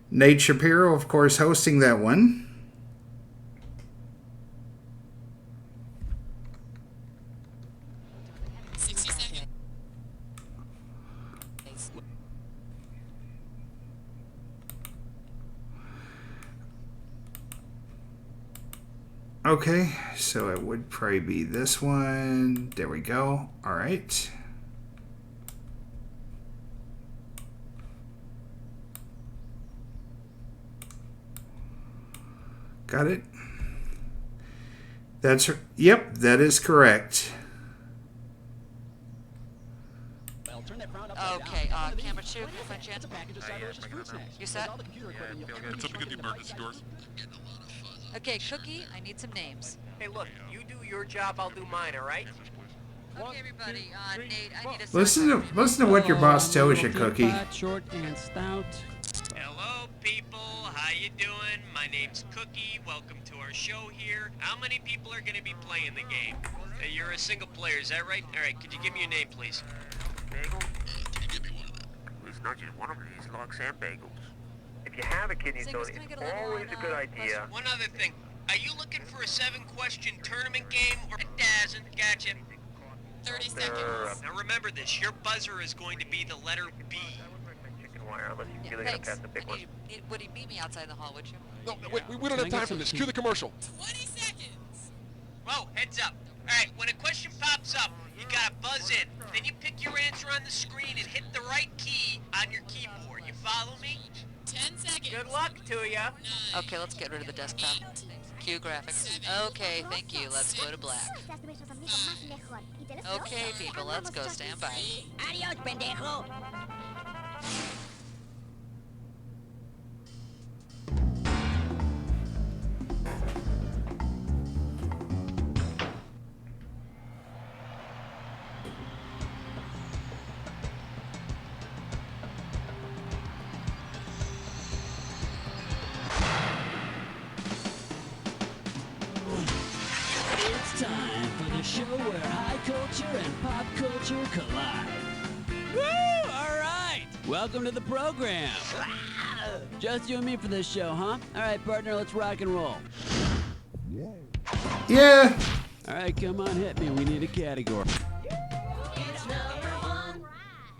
[SPEAKER 1] Nate Shapiro, of course, hosting that one. Okay, so it would probably be this one. There we go. All right. Got it? Yep, that is correct.
[SPEAKER 2] Okay,
[SPEAKER 8] camera 2, can you punch in? You set?
[SPEAKER 6] It's up to get the emergency doors.
[SPEAKER 8] Okay, Cookie, I need some names.
[SPEAKER 3] Hey, look, you do your job, I'll do mine, all right?
[SPEAKER 8] Okay, everybody, Nate, I need a
[SPEAKER 1] Listen to what your boss tells you, Cookie.
[SPEAKER 18] Fat, short, and stout.
[SPEAKER 3] Hello, people. How you doing? My name's Cookie. Welcome to our show here. How many people are going to be playing the game? You're a single player, is that right? All right, could you give me your name, please? Bagel? Can you give me one of them? It's not just one of these logs and bagels. If you have a kidney stone, it's always a good idea. One other thing. Are you looking for a 7-question tournament game, or it doesn't? Gotcha. 30 seconds. Now remember this, your buzzer is going to be the letter B.
[SPEAKER 8] Yeah, thanks. Would you meet me outside the hall, would you?
[SPEAKER 4] No, wait, we don't have time for this. Cue the commercial.
[SPEAKER 3] 20 seconds. Whoa, heads up. All right, when a question pops up, you gotta buzz in. Then you pick your answer on the screen and hit the right key on your keyboard. You follow me? 10 seconds. Good luck to ya.
[SPEAKER 8] Okay, let's get rid of the desktop. Cue graphics. Okay, thank you. Let's go to black. Okay, people, let's go. Stand by.
[SPEAKER 7] Adios, pendejo.
[SPEAKER 18] It's time for the show where high culture and pop culture collide. Woo! All right. Welcome to the program. Just you and me for this show, huh? All right, partner, let's rock and roll.
[SPEAKER 1] Yeah.
[SPEAKER 18] All right, come on, hit me. We need a category.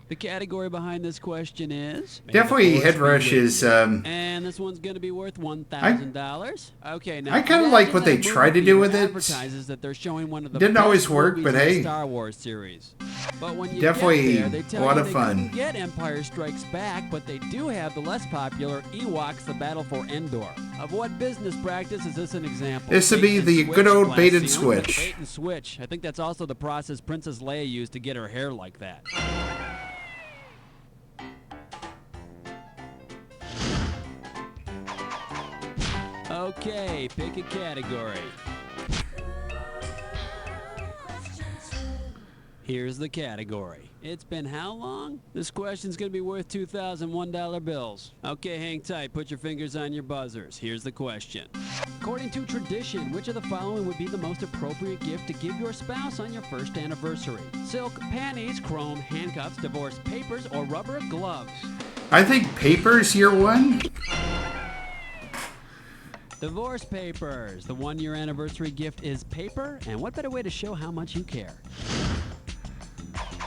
[SPEAKER 18] The category behind this question is...
[SPEAKER 1] Definitely Head Rush is,
[SPEAKER 18] And this one's going to be worth $1,000. Okay, now...
[SPEAKER 1] I kind of like what they try to do with it.
[SPEAKER 18] Advertises that they're showing one of the
[SPEAKER 1] Didn't always work,
[SPEAKER 18] movies
[SPEAKER 1] but
[SPEAKER 18] in the
[SPEAKER 1] hey.
[SPEAKER 18] Star Wars series. But when you
[SPEAKER 1] Definitely
[SPEAKER 18] get there, they tell
[SPEAKER 1] a lot
[SPEAKER 18] you
[SPEAKER 1] of
[SPEAKER 18] they
[SPEAKER 1] fun.
[SPEAKER 18] couldn't get Empire Strikes Back, but they do have the less popular Ewoks: The Battle for Endor. Of what business practice is this an example?
[SPEAKER 1] This would be the good old bait and switch.
[SPEAKER 18] Bait and switch. I think that's also the process Princess Leia used to get her hair like that. Okay, pick a category. Here's the category. It's been how long? This question's gonna be worth $2,001 bills. Okay, hang tight. Put your fingers on your buzzers. Here's the question. According to tradition, which of the following would be the most appropriate gift to give your spouse on your first anniversary? Silk panties, chrome handcuffs, divorce papers, or rubber gloves?
[SPEAKER 1] I think Paper's year one.
[SPEAKER 18] Divorce papers. The 1-year anniversary gift is paper, and what better way to show how much you care?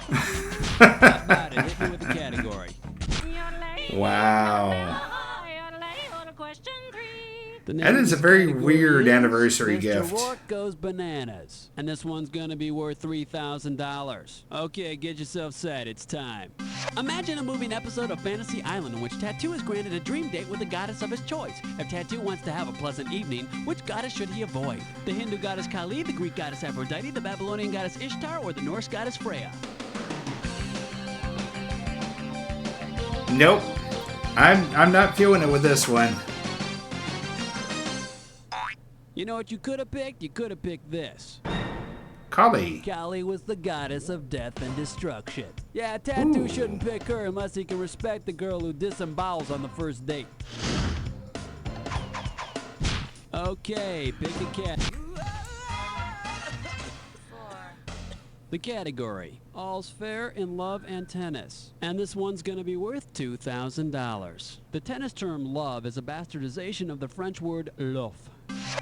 [SPEAKER 18] How about it? Hit me with the category.
[SPEAKER 1] Wow. That is a very weird anniversary gift.
[SPEAKER 18] Mr. Rourke goes bananas. And this one's gonna be worth $3,000. Okay, get yourself set. It's time. Imagine a moving episode of Fantasy Island in which Tattoo is granted a dream date with the goddess of his choice. If Tattoo wants to have a pleasant evening, which goddess should he avoid? The Hindu goddess Kali, the Greek goddess Aphrodite, the Babylonian goddess Ishtar, or the Norse goddess Freya?
[SPEAKER 1] Nope. I'm not feeling it with this one.
[SPEAKER 18] You know what you could have picked? You could have picked this.
[SPEAKER 1] Kali.
[SPEAKER 18] Kali was the goddess of death and destruction. Yeah, Tattoo shouldn't pick her unless he can respect the girl who disembowels on the first date. Okay, pick a cat. The category, all's fair in love and tennis. And this one's gonna be worth $2,000. The tennis term love is a bastardization of the French word loaf.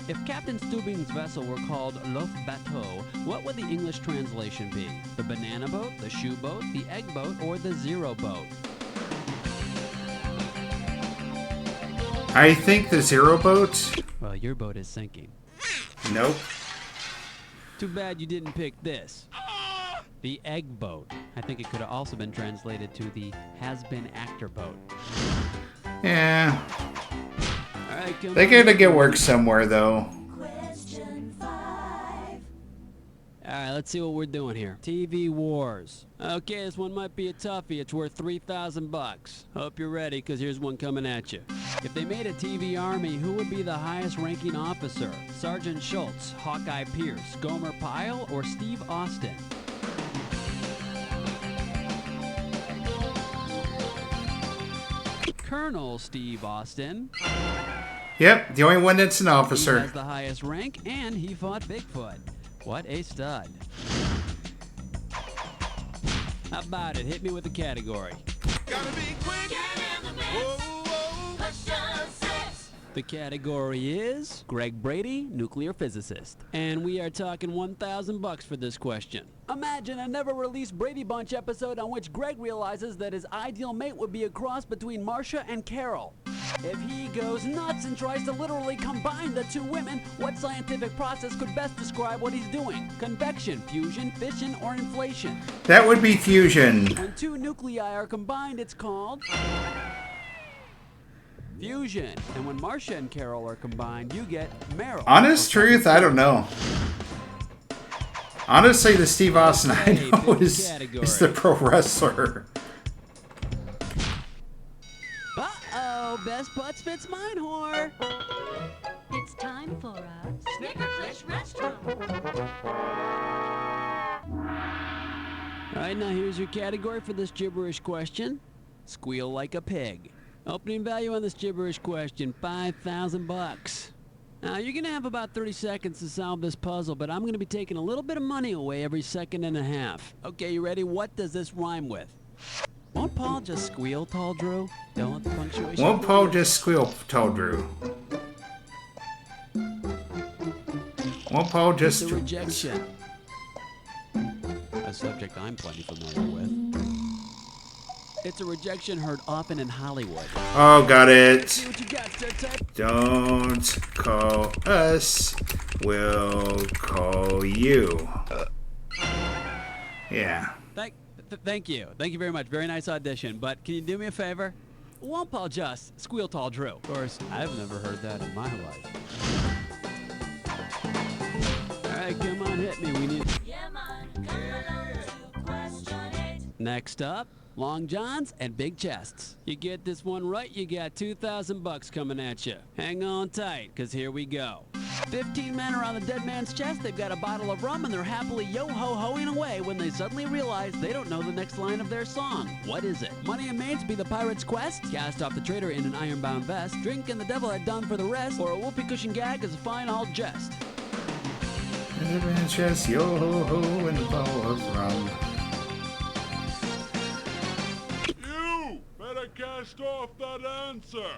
[SPEAKER 18] If Captain Stubing's vessel were called Loaf Bateau, what would the English translation be? The banana boat, the shoe boat, the egg boat, or the zero boat?
[SPEAKER 1] I think the zero boat.
[SPEAKER 18] Well, your boat is sinking.
[SPEAKER 1] Nope.
[SPEAKER 18] Too bad you didn't pick this. The egg boat. I think it could have also been translated to the has-been actor boat.
[SPEAKER 1] Yeah.
[SPEAKER 18] All right,
[SPEAKER 1] They gotta get work somewhere, though.
[SPEAKER 18] All Alright, let's see what we're doing here. TV Wars. Okay, this one might be a toughie. It's worth 3,000 bucks. Hope you're ready, because here's one coming at you. If they made a TV army, who would be the highest ranking officer? Sergeant Schultz, Hawkeye Pierce, Gomer Pyle, or Steve Austin? Colonel Steve Austin.
[SPEAKER 1] Yep, the only one that's an
[SPEAKER 18] He
[SPEAKER 1] officer.
[SPEAKER 18] has the highest rank, and he fought Bigfoot. What a stud. How about it? Hit me with the category. The category is Greg Brady, nuclear physicist. And we are talking 1,000 bucks for this question. Imagine a never-released Brady Bunch episode on which Greg realizes that his ideal mate would be a cross between Marcia and Carol. If he goes nuts and tries to literally combine the two women, what scientific process could best describe what he's doing? Convection, fusion, fission, or inflation?
[SPEAKER 1] That would be fusion.
[SPEAKER 18] When two nuclei are combined, it's called fusion. And when Marcia and Carol are combined, you get Meryl.
[SPEAKER 1] Honest truth, I don't know. Honestly, the Steve Austin I know is the pro wrestler.
[SPEAKER 18] Uh-oh, best putt spits mine whore.
[SPEAKER 9] It's time for a Snickerclish restaurant.
[SPEAKER 18] Alright, now here's your category for this gibberish question. Squeal like a pig. Opening value on this gibberish question, 5,000 bucks. Now, you're going to have about 30 seconds to solve this puzzle, but I'm going to be taking a little bit of money away every second and a half. Okay, you ready? What does this rhyme with? Won't Paul just squeal, Tall Drew? Don't want the punctuation.
[SPEAKER 1] Won't Paul just squeal, Tall Drew? Won't Paul just...
[SPEAKER 18] It's a rejection. A subject I'm plenty familiar with. It's a rejection heard often in Hollywood.
[SPEAKER 1] Oh, got it.
[SPEAKER 18] See what you got, Stereotype?
[SPEAKER 1] Don't call us, we'll call you. Yeah.
[SPEAKER 18] Thank you. Thank you very much. Very nice audition. But can you do me a favor? Won't Paul just squeal, Tall Drew? Of course, I've never heard that in my life. All right, come on, hit me. We need...
[SPEAKER 14] Yeah, man, come along to question it.
[SPEAKER 18] Next up, Long Johns and Big Chests. You get this one right, you got 2,000 bucks coming at you. Hang on tight, because here we go. 15 men are on the dead man's chest. They've got a bottle of rum, and they're happily yo-ho-hoing away when they suddenly realize they don't know the next line of their song. What is it? Money and mates be the pirate's quest? Cast off the traitor in an iron-bound vest? Drink and the devil had done for the rest? Or a whoopee cushion gag is a fine old jest?
[SPEAKER 1] Dead man's chest, yo-ho-ho, and a bottle of rum.
[SPEAKER 6] Better cast off that answer.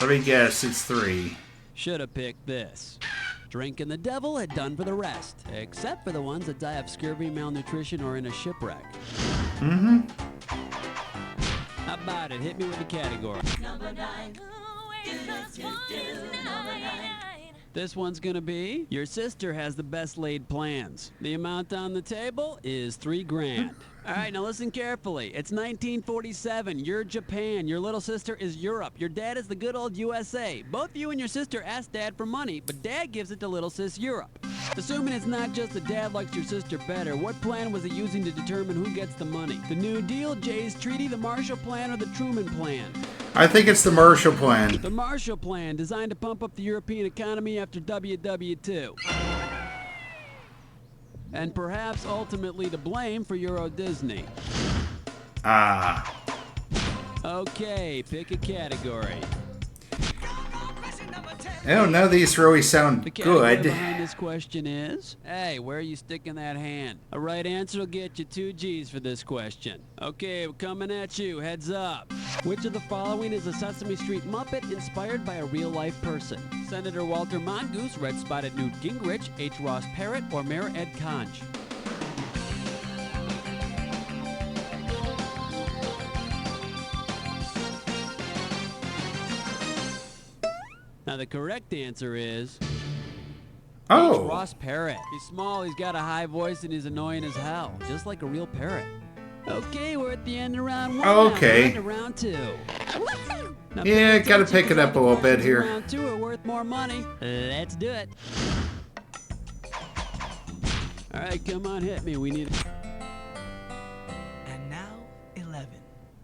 [SPEAKER 1] Let me guess, it's 3.
[SPEAKER 18] Should have picked this. Drink and the devil had done for the rest, except for the ones that die of scurvy, malnutrition, or in a shipwreck.
[SPEAKER 1] Mm-hmm.
[SPEAKER 18] How about it? Hit me with a category.
[SPEAKER 14] Number 9.
[SPEAKER 18] This one's gonna be, your sister has the best laid plans. The amount on the table is $3 grand. All right, now listen carefully. It's 1947. You're Japan. Your little sister is Europe. Your dad is the good old USA. Both you and your sister ask Dad for money, but Dad gives it to little sis Europe. Assuming it's not just that Dad likes your sister better, what plan was he using to determine who gets the money? The New Deal, Jay's Treaty, the Marshall Plan, or the Truman Plan?
[SPEAKER 1] I think it's the Marshall Plan.
[SPEAKER 18] The Marshall Plan, designed to pump up the European economy after WW2. And perhaps ultimately to blame for Euro Disney.
[SPEAKER 1] Ah.
[SPEAKER 18] Okay, pick a category.
[SPEAKER 1] Oh, none of these really sound
[SPEAKER 18] The category
[SPEAKER 1] good.
[SPEAKER 18] behind this question is, hey, where are you sticking that hand? A right answer will get you 2 G's for this question. Okay, we're coming at you. Heads up. Which of the following is a Sesame Street Muppet inspired by a real-life person? Senator Walter Mongoose, Red-Spotted Newt Gingrich, H. Ross Parrott, or Mayor Ed Conch? Now the correct answer is...
[SPEAKER 1] Oh.
[SPEAKER 18] H. Ross Parrott. He's small, he's got a high voice, and he's annoying as hell. Just like a real parrot. Okay, we're at the end of round 1.
[SPEAKER 1] Okay.
[SPEAKER 18] Now, on to round 2. Now,
[SPEAKER 1] Yeah,
[SPEAKER 18] pick
[SPEAKER 1] gotta pick it up a little bit here.
[SPEAKER 18] Round 2 are worth more money. Let's do it. Alright, come on, hit me. We need...
[SPEAKER 15] And now, 11.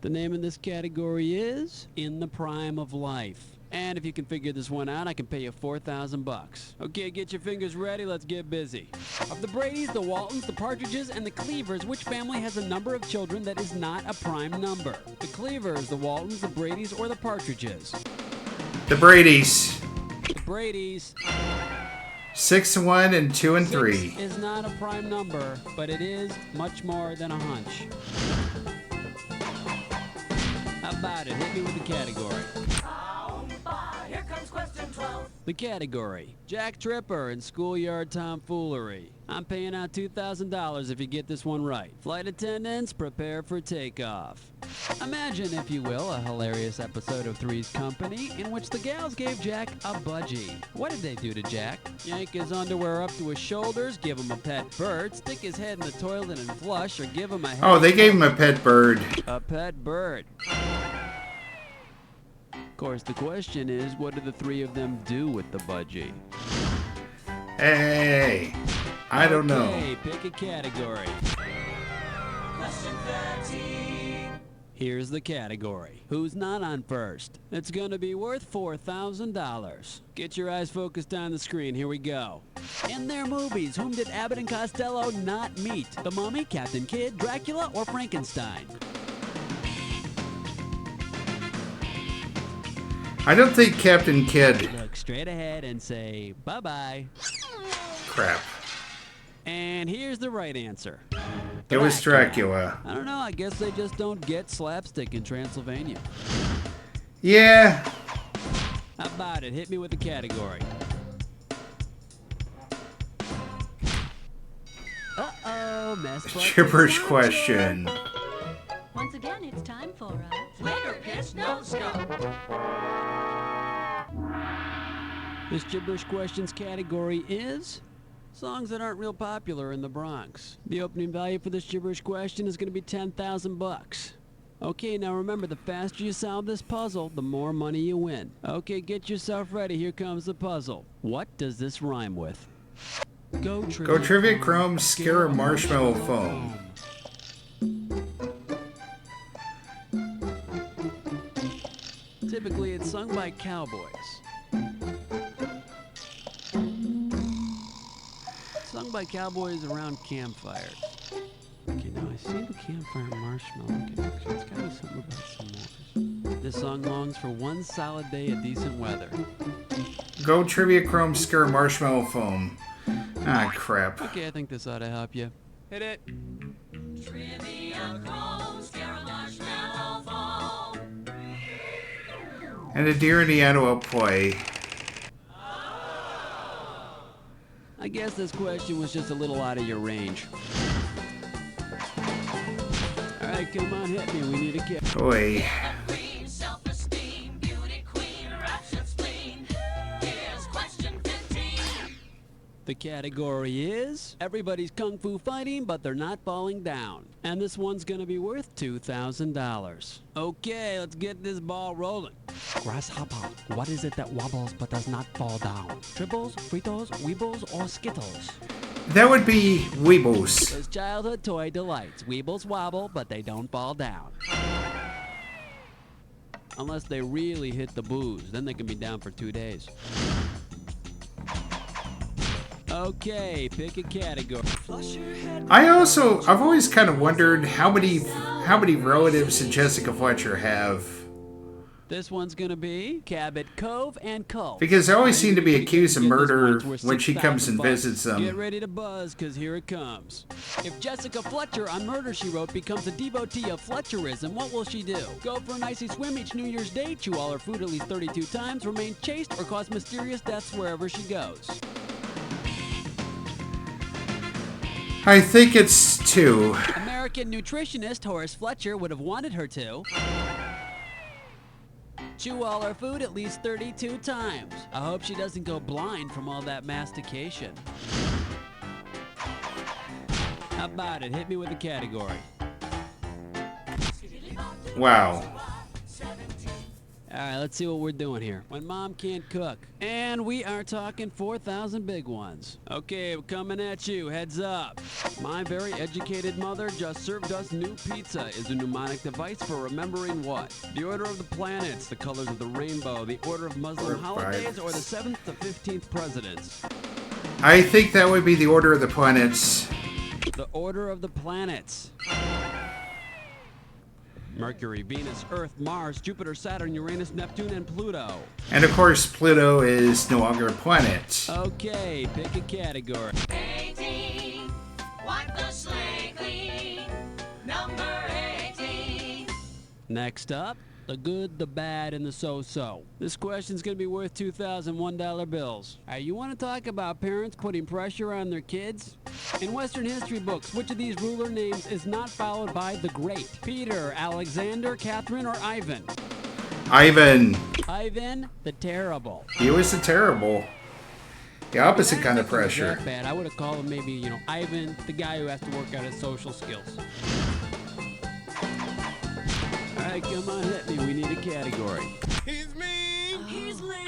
[SPEAKER 18] The name of this category is In the Prime of Life. And if you can figure this one out, I can pay you $4,000. Okay, get your fingers ready. Let's get busy. Of the Bradys, the Waltons, the Partridges, and the Cleavers, which family has a number of children that is not a prime number? The Cleavers, the Waltons, the Bradys, or the Partridges?
[SPEAKER 1] The Bradys.
[SPEAKER 18] The Bradys.
[SPEAKER 1] 6, 1, and 2 and 3.
[SPEAKER 18] 6 is not a prime number, but it is much more than a hunch. How about it? Hit me with the category.
[SPEAKER 14] Here comes question 12.
[SPEAKER 18] The category, Jack Tripper and schoolyard tomfoolery. I'm paying out $2,000 if you get this one right. Flight attendants, prepare for takeoff. Imagine, if you will, a hilarious episode of Three's Company in which the gals gave Jack a budgie. What did they do to Jack? Yank his underwear up to his shoulders, give him a pet bird, stick his head in the toilet and flush, or give him a
[SPEAKER 1] Oh, they gave him a pet bird.
[SPEAKER 18] A pet bird. Of course, the question is, what do the three of them do with the budgie?
[SPEAKER 1] Hey, I don't know.
[SPEAKER 18] Okay, pick a category.
[SPEAKER 14] Question 13.
[SPEAKER 18] Here's the category. Who's not on first? It's gonna be worth $4,000. Get your eyes focused on the screen. Here we go. In their movies, whom did Abbott and Costello not meet? The Mummy, Captain Kidd, Dracula, or Frankenstein?
[SPEAKER 1] I don't think Captain Kidd.
[SPEAKER 18] Look straight ahead and say bye-bye.
[SPEAKER 1] Crap.
[SPEAKER 18] And here's the right answer.
[SPEAKER 1] It was Dracula.
[SPEAKER 18] I don't know, I guess they just don't get slapstick in Transylvania.
[SPEAKER 1] Yeah.
[SPEAKER 18] How about it? Hit me with the category. Uh-oh, mess.
[SPEAKER 1] Gibberish question.
[SPEAKER 9] Once again, it's time for a
[SPEAKER 14] Later pitch no scope.
[SPEAKER 18] This gibberish questions category is songs that aren't real popular in the Bronx. The opening value for this gibberish question is going to be $10,000. Okay, now remember, the faster you solve this puzzle, the more money you win. Okay, get yourself ready. Here comes the puzzle. What does this rhyme with? Go
[SPEAKER 1] Trivia Chrome, Scare Marshmallow Foam.
[SPEAKER 18] Typically, it's sung by cowboys. Sung by cowboys around campfires. Okay, now I see the campfire marshmallow. Okay, it's gotta be something about s'mores. This song longs for one solid day of decent weather.
[SPEAKER 1] Go Trivia Chrome, Scare Marshmallow Foam. Ah, crap.
[SPEAKER 18] Okay, I think this ought to help you. Hit it.
[SPEAKER 14] Trivia Chrome, Scare Marshmallow Foam.
[SPEAKER 1] And a deer in the antelope play.
[SPEAKER 18] I guess this question was just a little out of your range. Alright, come on, hit me. We need a gift.
[SPEAKER 1] Oi.
[SPEAKER 14] Self-esteem, beauty queen, rapture spleen. Here's question 15.
[SPEAKER 18] The category is everybody's kung fu fighting, but they're not falling down. And this one's gonna be worth $2,000. Okay, let's get this ball rolling. Grasshopper, what is it that wobbles but does not fall down? Tribbles, Fritos, Weebles, or Skittles?
[SPEAKER 1] That would be Weebles.
[SPEAKER 18] Those childhood toy delights. Weebles wobble, but they don't fall down. Unless they really hit the booze, then they can be down for 2 days. Okay, pick a category.
[SPEAKER 1] I've always kind of wondered how many relatives did Jessica Fletcher have?
[SPEAKER 18] This one's gonna be Cabot Cove and Cove.
[SPEAKER 1] Because they always seem to be accused of murder when she comes and visits them.
[SPEAKER 18] Get ready to buzz, cause here it comes. If Jessica Fletcher on Murder, She Wrote becomes a devotee of Fletcherism, what will she do? Go for an icy swim each New Year's Day, chew all her food at least 32 times, remain chaste, or cause mysterious deaths wherever she goes?
[SPEAKER 1] I think it's 2.
[SPEAKER 18] American nutritionist Horace Fletcher would have wanted her to chew all her food at least 32 times. I hope she doesn't go blind from all that mastication. How about it? Hit me with a category.
[SPEAKER 1] Wow.
[SPEAKER 18] Alright, let's see what we're doing here. When mom can't cook. And we are talking 4,000 big ones. Okay, we're coming at you. Heads up. My very educated mother just served us new pizza. Is a mnemonic device for remembering what? The order of the planets, the colors of the rainbow, the order of Muslim holidays, or the 7th to 15th presidents?
[SPEAKER 1] I think that would be the order of the planets.
[SPEAKER 18] The order of the planets. Mercury, Venus, Earth, Mars, Jupiter, Saturn, Uranus, Neptune, and Pluto.
[SPEAKER 1] And of course, Pluto is no longer a planet.
[SPEAKER 18] Okay, pick a category.
[SPEAKER 14] 18. Wipe the slate clean. Number 18.
[SPEAKER 18] Next up, the good, the bad, and the so-so. This question's gonna be worth $2,001 bills. You want to talk about parents putting pressure on their kids? In Western history books, which of these ruler names is not followed by the Great? Peter, Alexander, Catherine, or Ivan?
[SPEAKER 1] Ivan.
[SPEAKER 18] Ivan the Terrible.
[SPEAKER 1] He was the terrible. The opposite kind of pressure.
[SPEAKER 18] That bad. I would have called him maybe, you know, Ivan, the guy who has to work out his social skills. All right, come on, hit me. We need a category.
[SPEAKER 4] He's mean.
[SPEAKER 14] He's lame.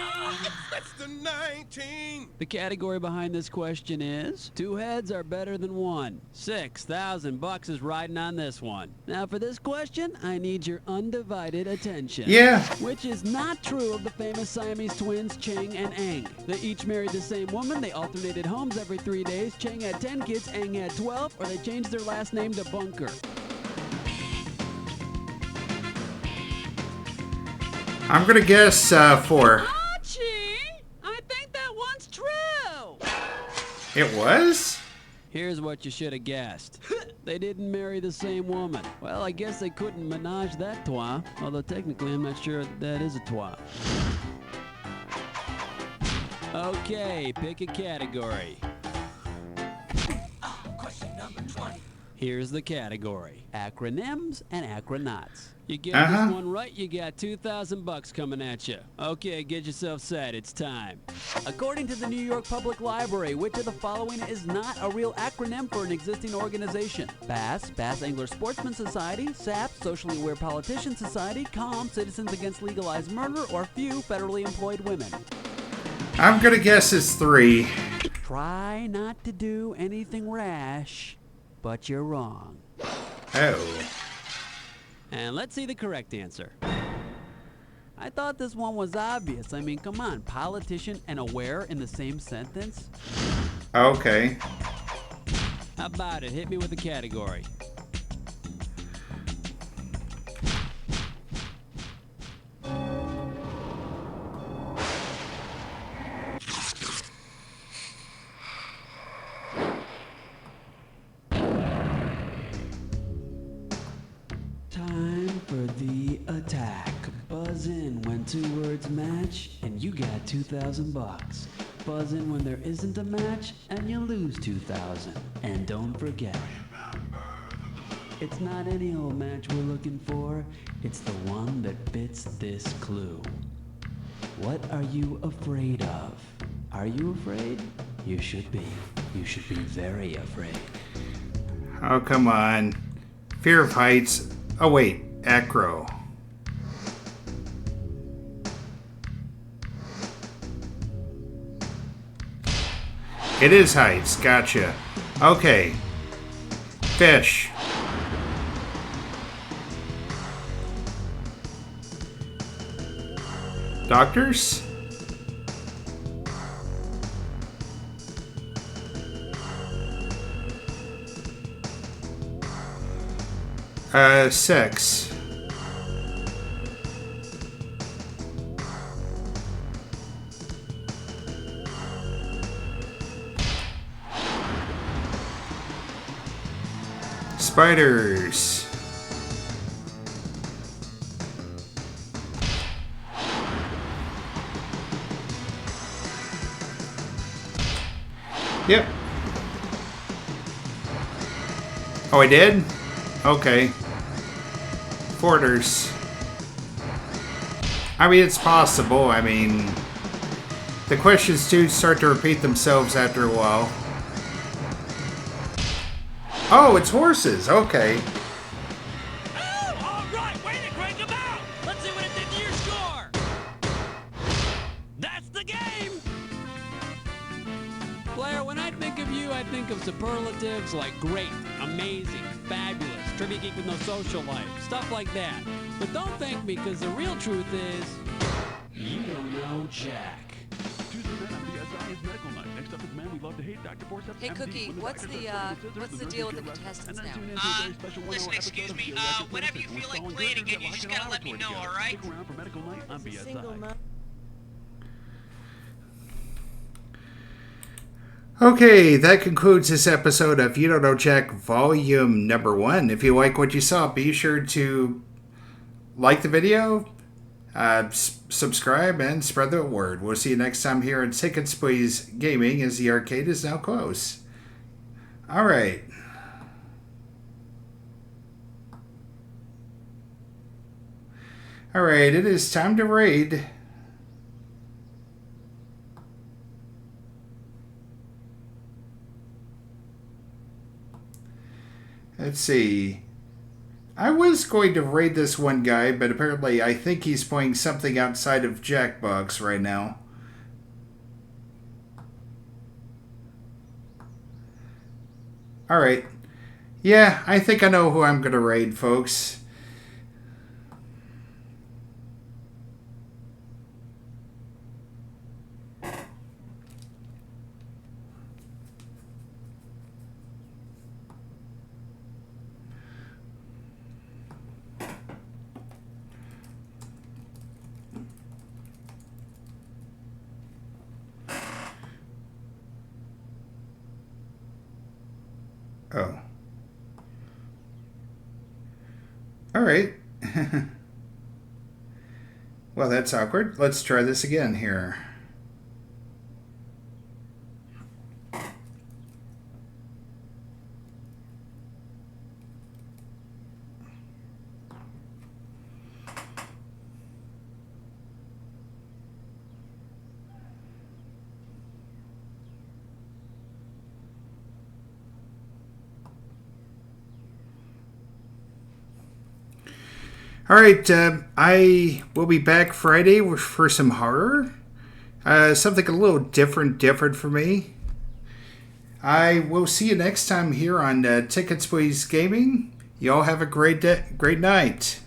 [SPEAKER 4] That's the 19.
[SPEAKER 18] The category behind this question is, two heads are better than one. $6,000 is riding on this one. Now for this question, I need your undivided attention.
[SPEAKER 1] Yeah.
[SPEAKER 18] Which is not true of the famous Siamese twins, Cheng and Eng. They each married the same woman, they alternated homes every 3 days. Cheng had 10 kids, Eng had 12, or they changed their last name to Bunker.
[SPEAKER 1] I'm gonna guess 4.
[SPEAKER 18] Archie! I think that one's true!
[SPEAKER 1] It was?
[SPEAKER 18] Here's what you should have guessed. They didn't marry the same woman. Well, I guess they couldn't menage that trois, although technically I'm not sure that is a trois. Okay, pick a category.
[SPEAKER 14] Question number 20.
[SPEAKER 18] Here's the category. Acronyms and acronauts. You get this one right, you got $2,000 coming at you. Okay, get yourself set. It's time. According to the New York Public Library, which of the following is not a real acronym for an existing organization? BASS, Bass Angler Sportsman Society, SAP, Socially Aware Politician Society, CALM, Citizens Against Legalized Murder, or FEW, Federally Employed Women?
[SPEAKER 1] I'm gonna guess it's 3.
[SPEAKER 18] Try not to do anything rash, but you're wrong.
[SPEAKER 1] Oh.
[SPEAKER 18] And let's see the correct answer. I thought this one was obvious. I mean, come on, politician and aware in the same sentence?
[SPEAKER 1] Okay.
[SPEAKER 18] How about it? Hit me with a category. Time for the attack. Buzz in when 2 words match, and you got $2,000. Buzz in when there isn't a match, and you lose $2,000. And don't forget, it's not any old match we're looking for. It's the one that fits this clue. What are you afraid of? Are you afraid? You should be. You should be very afraid.
[SPEAKER 1] Oh, come on. Fear of heights. Oh, wait. Acro. It is heights. Gotcha. Okay. Fish. Doctors? Sex. Spiders. Yep. Oh, I did? Okay. Quarters. I mean, it's possible. I mean, the questions do start to repeat themselves after a while. Oh, it's horses. Okay.
[SPEAKER 3] Oh, all right, way to crank them out. Let's see what it did to your score.
[SPEAKER 18] adjectives like great, amazing, fabulous, trivia geek with no social life, stuff like that. But don't thank me, because the real truth is, you don't know Jack.
[SPEAKER 8] Hey, Cookie, what's the deal with the contestants now?
[SPEAKER 3] Listen, excuse me, whenever you feel like playing again, you just gotta let me know, alright?
[SPEAKER 1] Okay, that concludes this episode of You Don't Know Jack Volume Number 1. If you like what you saw, be sure to like the video, subscribe, and spread the word. We'll see you next time here at Tickets Please Gaming, as the arcade is now closed. Alright. Alright, it is time to raid. Let's see. I was going to raid this one guy, but apparently I think he's playing something outside of Jackbox right now. Alright. Yeah, I think I know who I'm going to raid, folks. Oh. Alright. Well, that's awkward. Let's try this again here. Alright, I will be back Friday for some horror. Something a little different for me. I will see you next time here on Tickets Please Gaming. You all have a great night.